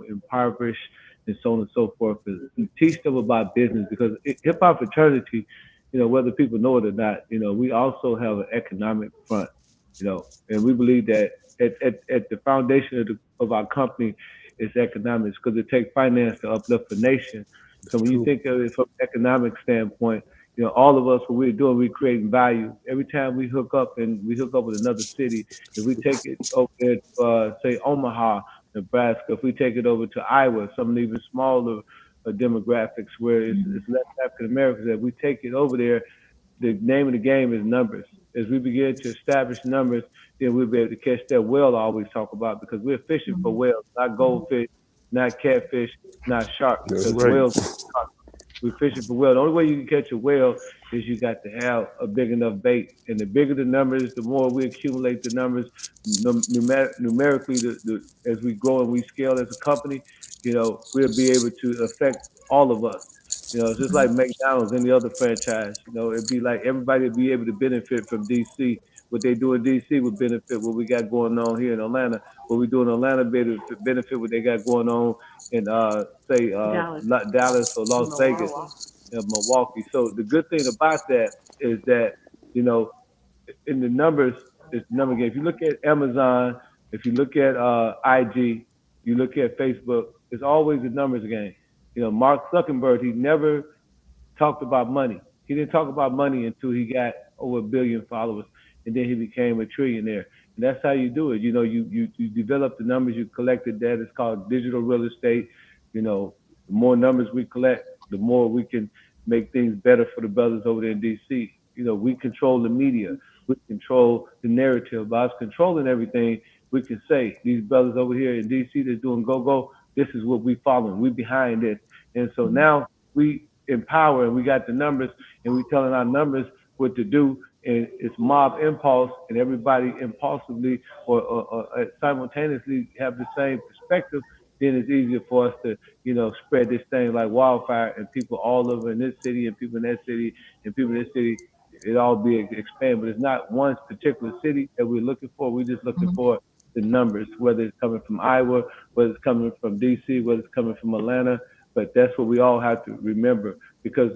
impoverished and so on and so forth. And teach them about business because hip hop fraternity, whether people know it or not, we also have an economic front, and we believe that at the foundation of our company is economics because it takes finance to uplift a nation. So when you think of it from an economic standpoint, all of us, what we're doing, we're creating value. Every time we hook up with another city, if we take it over there to, say, Omaha, Nebraska, if we take it over to Iowa, some even smaller demographics where it's less African Americans, if we take it over there, the name of the game is numbers. As we begin to establish numbers, then we'll be able to catch that whale I always talk about because we're fishing for whales, not goldfish, not catfish, not sharks. That's Because right. whales, we're fishing for whales. The only way you can catch a whale is you got to have a big enough bait. And the bigger the numbers, the more we accumulate the numbers numerically, as we grow and we scale as a company, we'll be able to affect all of us. It's just like McDonald's, any other franchise. It'd be like everybody would be able to benefit from DC. What they do in DC would benefit what we got going on here in Atlanta. What we do in Atlanta benefit what they got going on in say Dallas or Las Vegas, Milwaukee. So the good thing about that is that in the numbers, it's the number game. If you look at Amazon, if you look at IG, you look at Facebook, it's always a numbers game. Mark Zuckerberg, he never talked about money. He didn't talk about money until he got over 1 billion followers, and then he became a trillionaire. And that's how you do it. You develop the numbers, you collected that. It's called digital real estate. The more numbers we collect, the more we can make things better for the brothers over there in DC. We control the media. We control the narrative. By us controlling everything, we can say, these brothers over here in DC that's doing go-go, this is what we following. We behind this. And so now we empower and we got the numbers and we telling our numbers what to do. And it's mob impulse and everybody impulsively or simultaneously have the same perspective. Then it's easier for us to, spread this thing like wildfire and people all over in this city and people in that city and people in this city, it all be expanded. But it's not one particular city that we're looking for. We're just looking for the numbers, whether it's coming from Iowa, whether it's coming from DC, whether it's coming from Atlanta. But that's what we all have to remember because,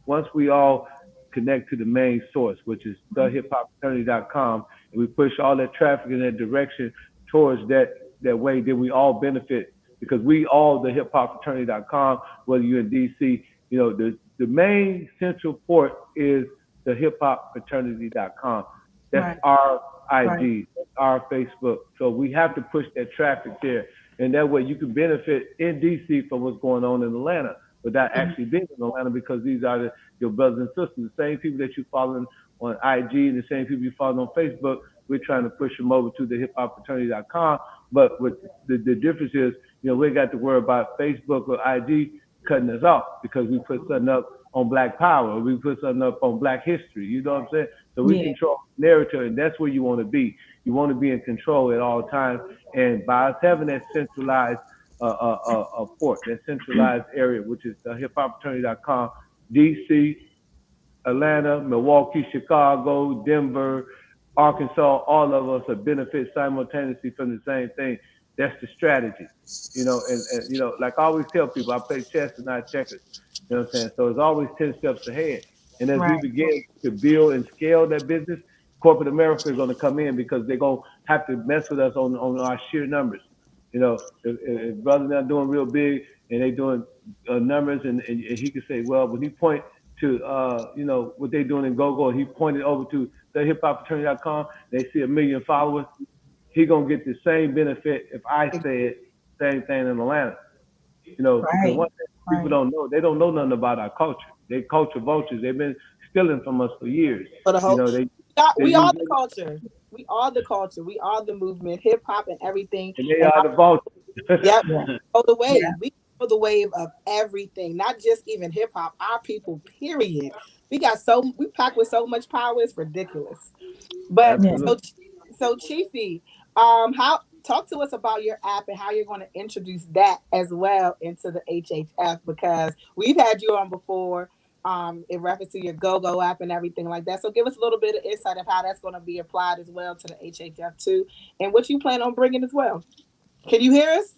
once we all connect to the main source, which is thehiphopfraternity.com, and we push all that traffic in that direction towards that way, then we all benefit because we all, the hiphopfraternity.com, whether you're in DC, the main central port is the hiphopfraternity.com. That's our IG, that's our Facebook. So we have to push that traffic there. And that way you can benefit in DC from what's going on in Atlanta without actually being in Atlanta because these are your brothers and sisters, the same people that you're following on IG and the same people you follow on Facebook. We're trying to push them over to the hiphopfraternity.com. But what the difference is, we ain't got to worry about Facebook or IG cutting us off because we put something up on Black Power, we put something up on Black history. You know what I'm saying? So we control the narrative, and that's where you want to be. You want to be in control at all times. And by us having that centralized port, that centralized area, which is hiphopfraternity.com, DC, Atlanta, Milwaukee, Chicago, Denver, Arkansas, all of us are benefit simultaneously from the same thing. That's the strategy, and like I always tell people, I play chess and not checkers. You know what I'm saying? So it's always 10 steps ahead. And as we begin to build and scale that business, corporate America is going to come in because they're going to have to mess with us on our sheer numbers. You know, if brothers not doing real big and they doing numbers, and he could say, well, when he point to you know, what they doing in GoGo, and he pointed over to the hiphopfraternity.com, they see 1 million followers. He gonna get the same benefit if I said same thing in Atlanta. You know, because one thing people don't know, they don't know nothing about our culture. They culture vultures. They've been stealing from us for years. For the whole, you know, we are the culture. We are the culture. We are the movement, hip hop and everything. And they are the vultures. Yep. Oh, the wave. Yeah. We know the wave of everything, not just even hip hop. Our people, period. We packed with so much power. It's ridiculous. But so Chiefy, talk to us about your app and how you're going to introduce that as well into the HHF, because we've had you on before in reference to your GoGo app and everything like that. So give us a little bit of insight of how that's going to be applied as well to the HHF too, and what you plan on bringing as well. Can you hear us?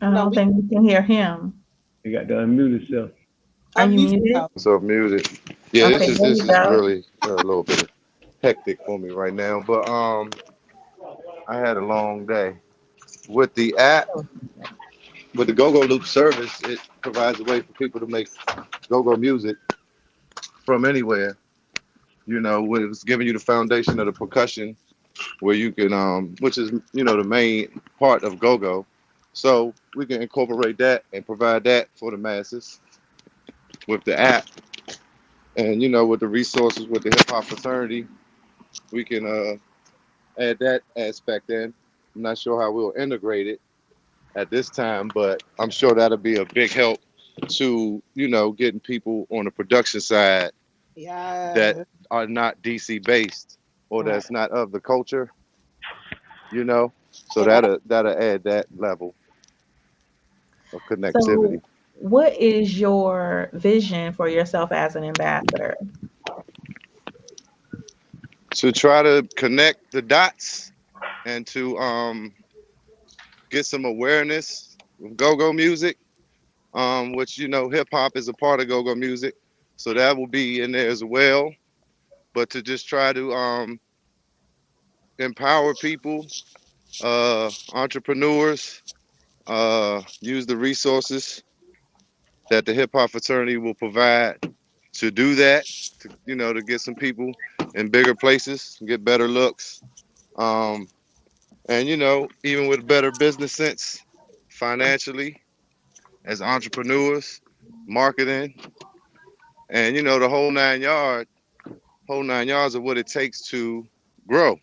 I don't think we can hear him. You got to unmute yourself. Are you muted? So muted. Yeah, okay, this is really a little bit hectic for me right now, but I had a long day. With the app, with the GoGo Loop service, it provides a way for people to make GoGo music from anywhere. You know, it's giving you the foundation of the percussion, where you can, which is, you know, the main part of GoGo. So we can incorporate that and provide that for the masses with the app. And, you know, with the resources with the hip hop fraternity, we can add that aspect in. I'm not sure how we'll integrate it at this time, but I'm sure that'll be a big help to, you know, getting people on the production side that are not DC based or that's not of the culture, you know. So that'll add that level of connectivity. So what is your vision for yourself as an ambassador? To try to connect the dots and to get some awareness of go-go music, which, you know, hip hop is a part of go-go music, so that will be in there as well. But to just try to empower people, entrepreneurs, use the resources that the hip hop fraternity will provide to do that, to, you know, to get some people in bigger places, get better looks, and, you know, even with better business sense, financially, as entrepreneurs, marketing, and, you know, the whole nine yards of what it takes to grow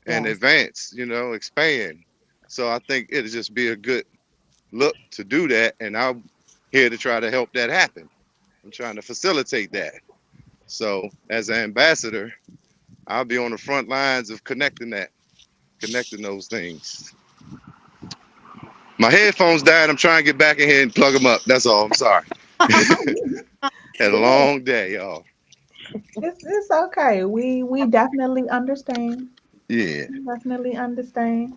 and advance, you know, expand. So I think it'll just be a good look to do that, and I'm here to try to help that happen. I'm trying to facilitate that. So as an ambassador, I'll be on the front lines of connecting those things. My headphones died. I'm trying to get back in here and plug them up. That's all. I'm sorry. Had a long day, y'all. It's okay. We definitely understand. Yeah. Definitely understand.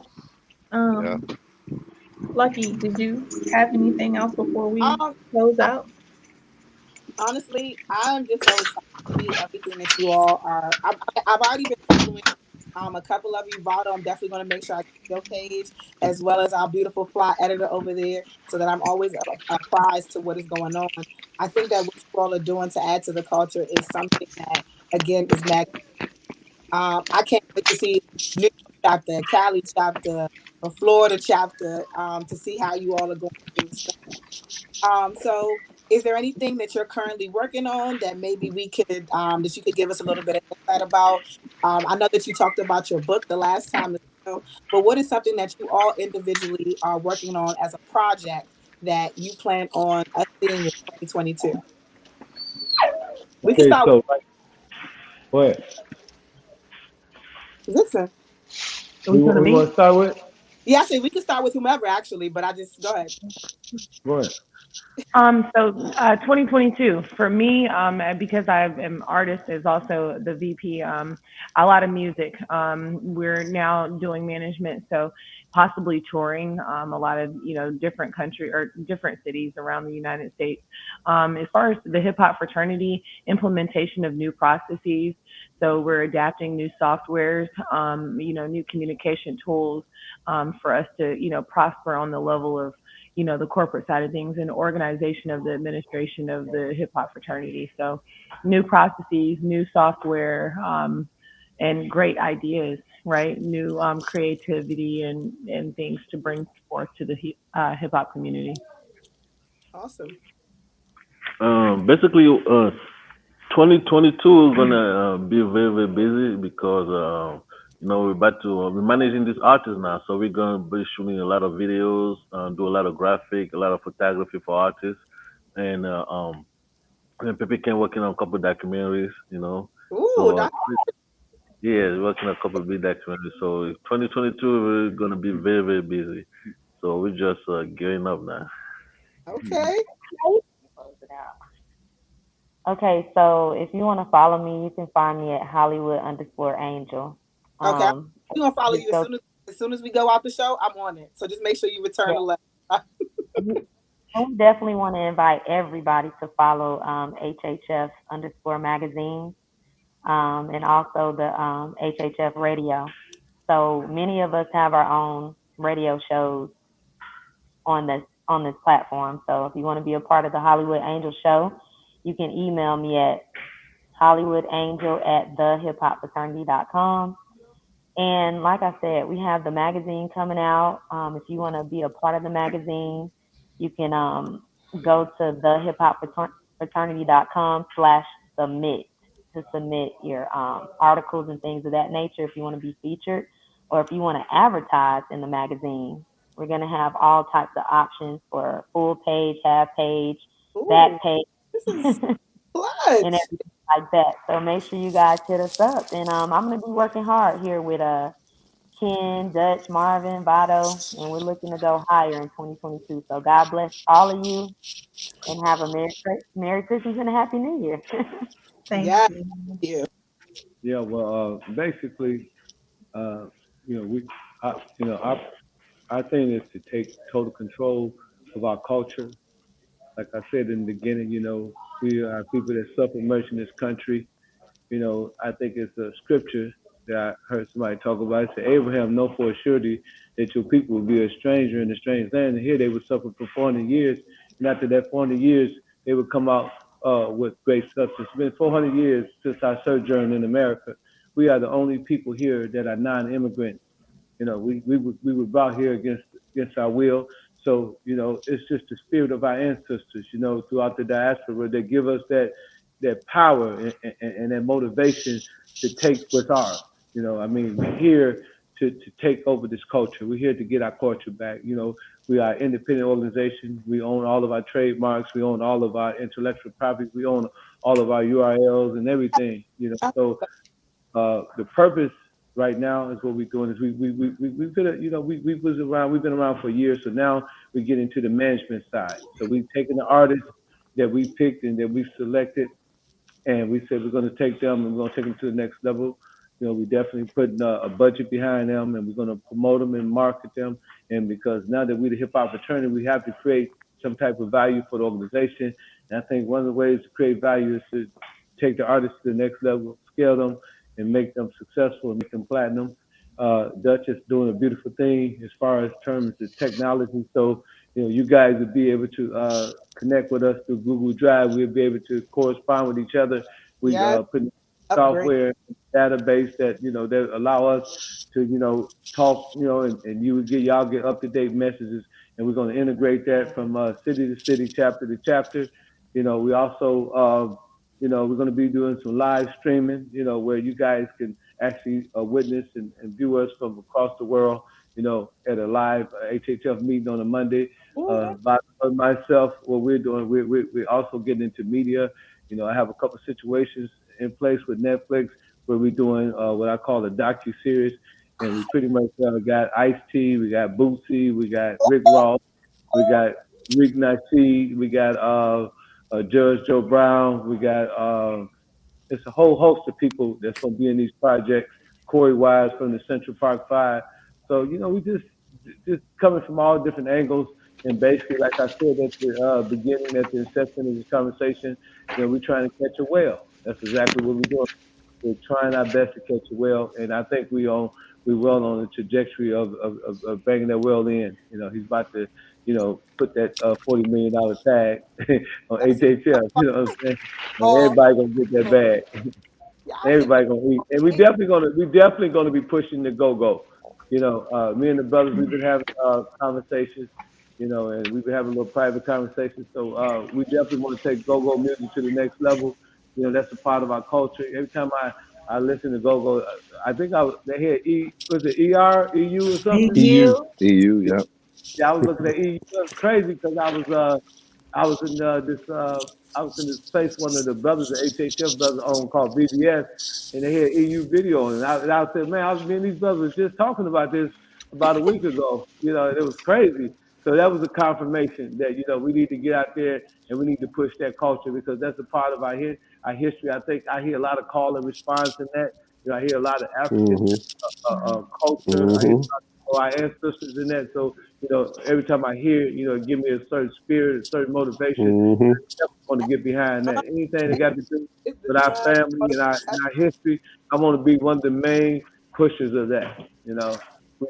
Lucky, did you have anything else before we close out? Honestly, I'm just so excited to see everything that you all are. I've already been following a couple of you. Vado, I'm definitely going to make sure I get your page, as well as our beautiful fly editor over there, so that I'm always apprised to what is going on. I think that what you all are doing to add to the culture is something that, again, is magnificent. I can't wait to see New York chapter, Cali chapter, a Florida chapter, to see how you all are going to do stuff. So is there anything that you're currently working on that maybe we could, that you could give us a little bit of insight about? I know that you talked about your book the last time, but what is something that you all individually are working on as a project that you plan on us seeing in 2022? We can start with... Go ahead. Listen. We want to start with? Yeah, actually, we can start with whomever, actually, but I just, go ahead. Go ahead. So 2022 for me, because I am artist is also the VP. A lot of music. We're now doing management, so possibly touring a lot of different country or different cities around the United States. As far as the hip hop fraternity, implementation of new processes. So we're adapting new softwares, new communication tools for us to prosper on the level of the corporate side of things and organization of the administration of the hip hop fraternity. So new processes, new software, and great ideas, right? New creativity and things to bring forth to the hip hop community. Awesome. Basically, 2022 is gonna be very very busy because we're managing these artists now, so we're gonna be shooting a lot of videos, do a lot of graphic, a lot of photography for artists, and people can working on a couple of documentaries, Ooh, So yeah, we're working on a couple of big documentaries. So 2022 we're gonna be very very busy. So we're just gearing up now. okay. Okay, so if you want to follow me, you can find me at Hollywood_Angel. Okay. We're gonna follow just you go as soon as we go out the show. I'm on it. So just make sure you return the letter. I definitely want to invite everybody to follow HHF_magazine and also the HHF Radio. So many of us have our own radio shows on this platform. So if you want to be a part of the Hollywood Angel show, you can email me at hollywoodangel@thehiphopfraternity.com. And like I said, we have the magazine coming out. If you want to be a part of the magazine, you can go to thehiphopfraternity.com/submit to submit your articles and things of that nature if you want to be featured, or if you want to advertise in the magazine. We're going to have all types of options for full page, half page, back page, and everything like that. So make sure you guys hit us up. And I'm going to be working hard here with Ken, Dutch, Marvin, Vado, and we're looking to go higher in 2022. So God bless all of you and have a Merry Christmas and a Happy New Year. Thank you. Yeah, well, basically, our thing is to take total control of our culture. Like I said in the beginning, we are people that suffer much in this country. I think it's a scripture that I heard somebody talk about. It said, Abraham know for a surety that your people will be a stranger in a strange land. And here they would suffer for 400 years. And after that 400 years, they would come out with great substance. It's been 400 years since our sojourn in America. We are the only people here that are non-immigrants. We were brought here against our will. So, it's just the spirit of our ancestors, throughout the diaspora that give us that power and that motivation to take what's ours. We're here to take over this culture. We're here to get our culture back. We are an independent organization. We own all of our trademarks. We own all of our intellectual property. We own all of our URLs and everything. So the purpose right now is what we're doing is we've been around for years. So now we get into the management side. So we've taken the artists that we picked and that we selected, and we said we're going to take them and we're going to take them to the next level. We definitely putting a budget behind them, and we're going to promote them and market them. And because now that we're the hip hop fraternity, we have to create some type of value for the organization. And I think one of the ways to create value is to take the artists to the next level, scale them, and make them successful and make them platinum. Dutch is doing a beautiful thing as far as terms of technology. So, you guys would be able to connect with us through Google Drive. We'll be able to correspond with each other. We put software database that that allow us to talk and y'all get up-to-date messages, and we're going to integrate that from city to city, chapter to chapter. We also we're going to be doing some live streaming, where you guys can actually witness and view us from across the world, at a live HHF meeting on a Monday. By myself, what we're doing, we're also getting into media. I have a couple of situations in place with Netflix where we're doing what I call a docu-series, and we pretty much got Ice-T, we got Bootsy, we got Rick Ross, we got Rick Nasheed, we got Judge Joe Brown, we got it's a whole host of people that's going to be in these projects. Corey Wise from the Central Park Five. So we just coming from all different angles, and basically, like I said at the beginning, at the inception of this conversation, we're trying to catch a whale. That's exactly what we're doing. We're trying our best to catch a whale, and I think we're well on the trajectory of bringing that whale in. He's about to put that $40 million tag on HHS. You know what I'm saying? And everybody gonna get that bag. Everybody gonna eat, and we definitely gonna be pushing the go-go. Me and the brothers, we've been having conversations, and we've been having a little private conversations. So we definitely want to take go-go music to the next level. That's a part of our culture. Every time I listen to go-go, I think they had was it EU or something? EU, yeah. Yeah, I was looking at EU. It was crazy because I was in this place one of the brothers, the HHF brothers own called VBS, and they had EU video, and I said, man, me and these brothers was just talking about this about a week ago. It was crazy. So that was a confirmation that we need to get out there and we need to push that culture because that's a part of our history. I think I hear a lot of call and response in that. I hear a lot of African culture. I hear a lot of our ancestors in that. So every time I hear it give me a certain spirit, a certain motivation. I definitely want to get behind that. Anything that got to do with our family and our history, I want to be one of the main pushers of that. We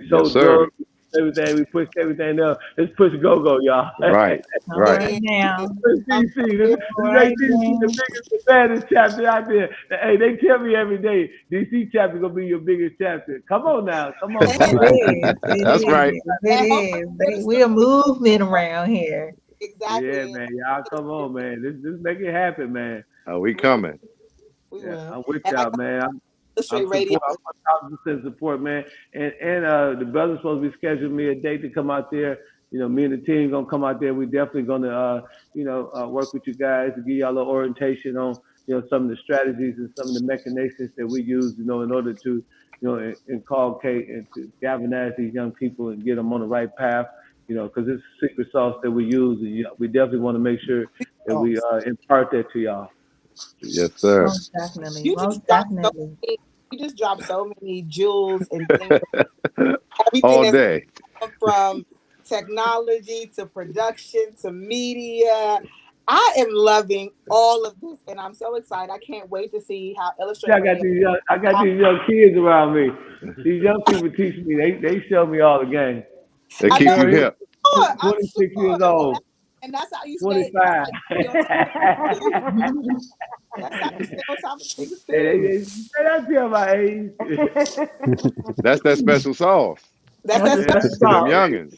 so drugs, everything, we pushed everything up. Let's push go-go, y'all. Right. Now. Push DC. This make DC the biggest, the baddest chapter out there. Hey, they tell me every day, DC chapter gonna be your biggest chapter. Come on now, come on. That's right. It is. We're a movement around here. Exactly. Yeah, man. Y'all come on, man. Let's make it happen, man. We coming. I'm with y'all, man. I'm Illastr8 Radio. I'm 1,000% support, man. And the brother's supposed to be scheduling me a date to come out there. Me and the team gonna come out there. We definitely gonna work with you guys to give y'all a little orientation on some of the strategies and some of the machinations that we use in order to inculcate and to galvanize these young people and get them on the right path. Because it's a secret sauce that we use, and we definitely want to make sure that we impart that to y'all. Yes, sir. Most definitely. You just dropped so many jewels and things. Everything All day. From technology to production to media. I am loving all of this, and I'm so excited. I can't wait to see how Illastr8. I got these young kids around me. These young people teach me. They show me all the game. They keep you hip. 26 years old. And that's how you 25. That's how you stay on top of things. I tell my age. That's that special sauce. That's that special For them youngins.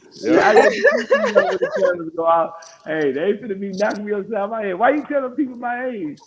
Hey, they finna be knocking me upside my head. Why you telling people my age?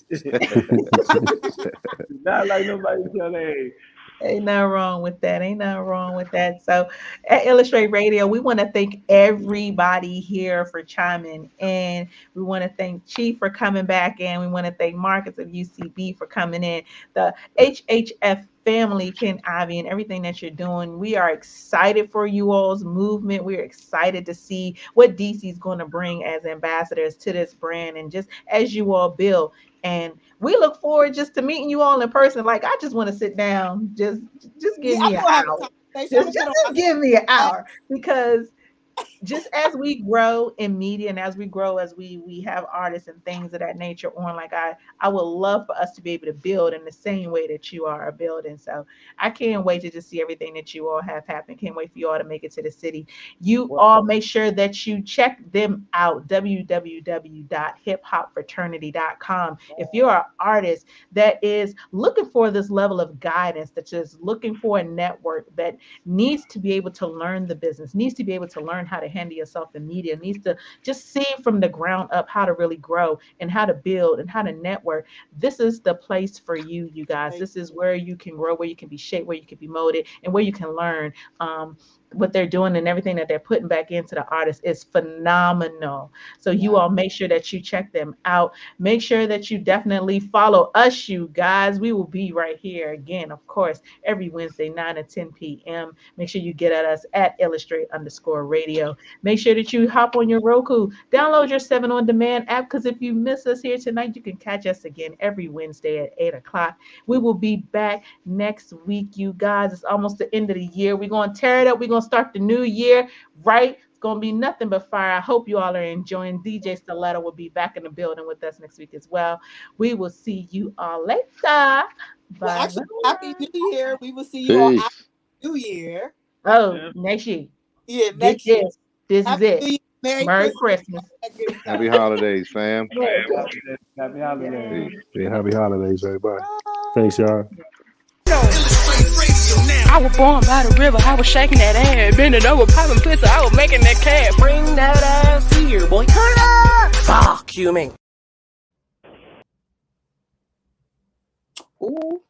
Not like nobody tell their age. Ain't nothing wrong with that. So at Illastr8 Radio, we want to thank everybody here for chiming in. We want to thank Chief for coming back in. We want to thank Marcus of UCB for coming in. The HHF family, Ken Ivy, and everything that you're doing. We are excited for you all's movement. We're excited to see what DC is going to bring as ambassadors to this brand and just as you all build. And we look forward just to meeting you all in person. Like, I just want to sit down. Just give me an hour. Just give me an hour, because just as we grow in media and as we grow, as we have artists and things of that nature on, like I would love for us to be able to build in the same way that you are building. So I can't wait to just see everything that you all have happen. Can't wait for you all to make it to the city. You all make sure that you check them out, www.hiphopfraternity.com. If you're an artist that is looking for this level of guidance, that's just looking for a network that needs to be able to learn the business, needs to be able to learn how to handle yourself in media, needs to just see from the ground up how to really grow and how to build and how to network, this is the place for you, you guys. This is where you can grow, where you can be shaped, where you can be molded, and where you can learn. what they're doing and everything that they're putting back into the artists is phenomenal. So you all make sure that you check them out. Make sure that you definitely follow us, you guys. We will be right here again, of course, every Wednesday, 9 to 10 p.m. Make sure you get at us at Illastr8 Radio. Make sure that you hop on your Roku, download your 7 On Demand app, because if you miss us here tonight, you can catch us again every Wednesday at 8 o'clock. We will be back next week, you guys. It's almost the end of the year. We're going to tear it up. We're going to start the new year right. It's going to be nothing but fire. I hope you all are enjoying. DJ Stiletto will be back in the building with us next week as well. We will see you all later. Bye. Well, actually, Happy New Year. We will see you Peace. all after New Year. Oh, next year. Yeah, next year. This is it. New Year. Merry Christmas. Happy holidays, fam. Happy holidays. Yeah, happy holidays, everybody. Thanks, y'all. I was born by the river, I was shaking that ass, bending over, popping pussy, I was making that cat. Bring that ass here, boy. Turn up. Fuck you, man. Ooh.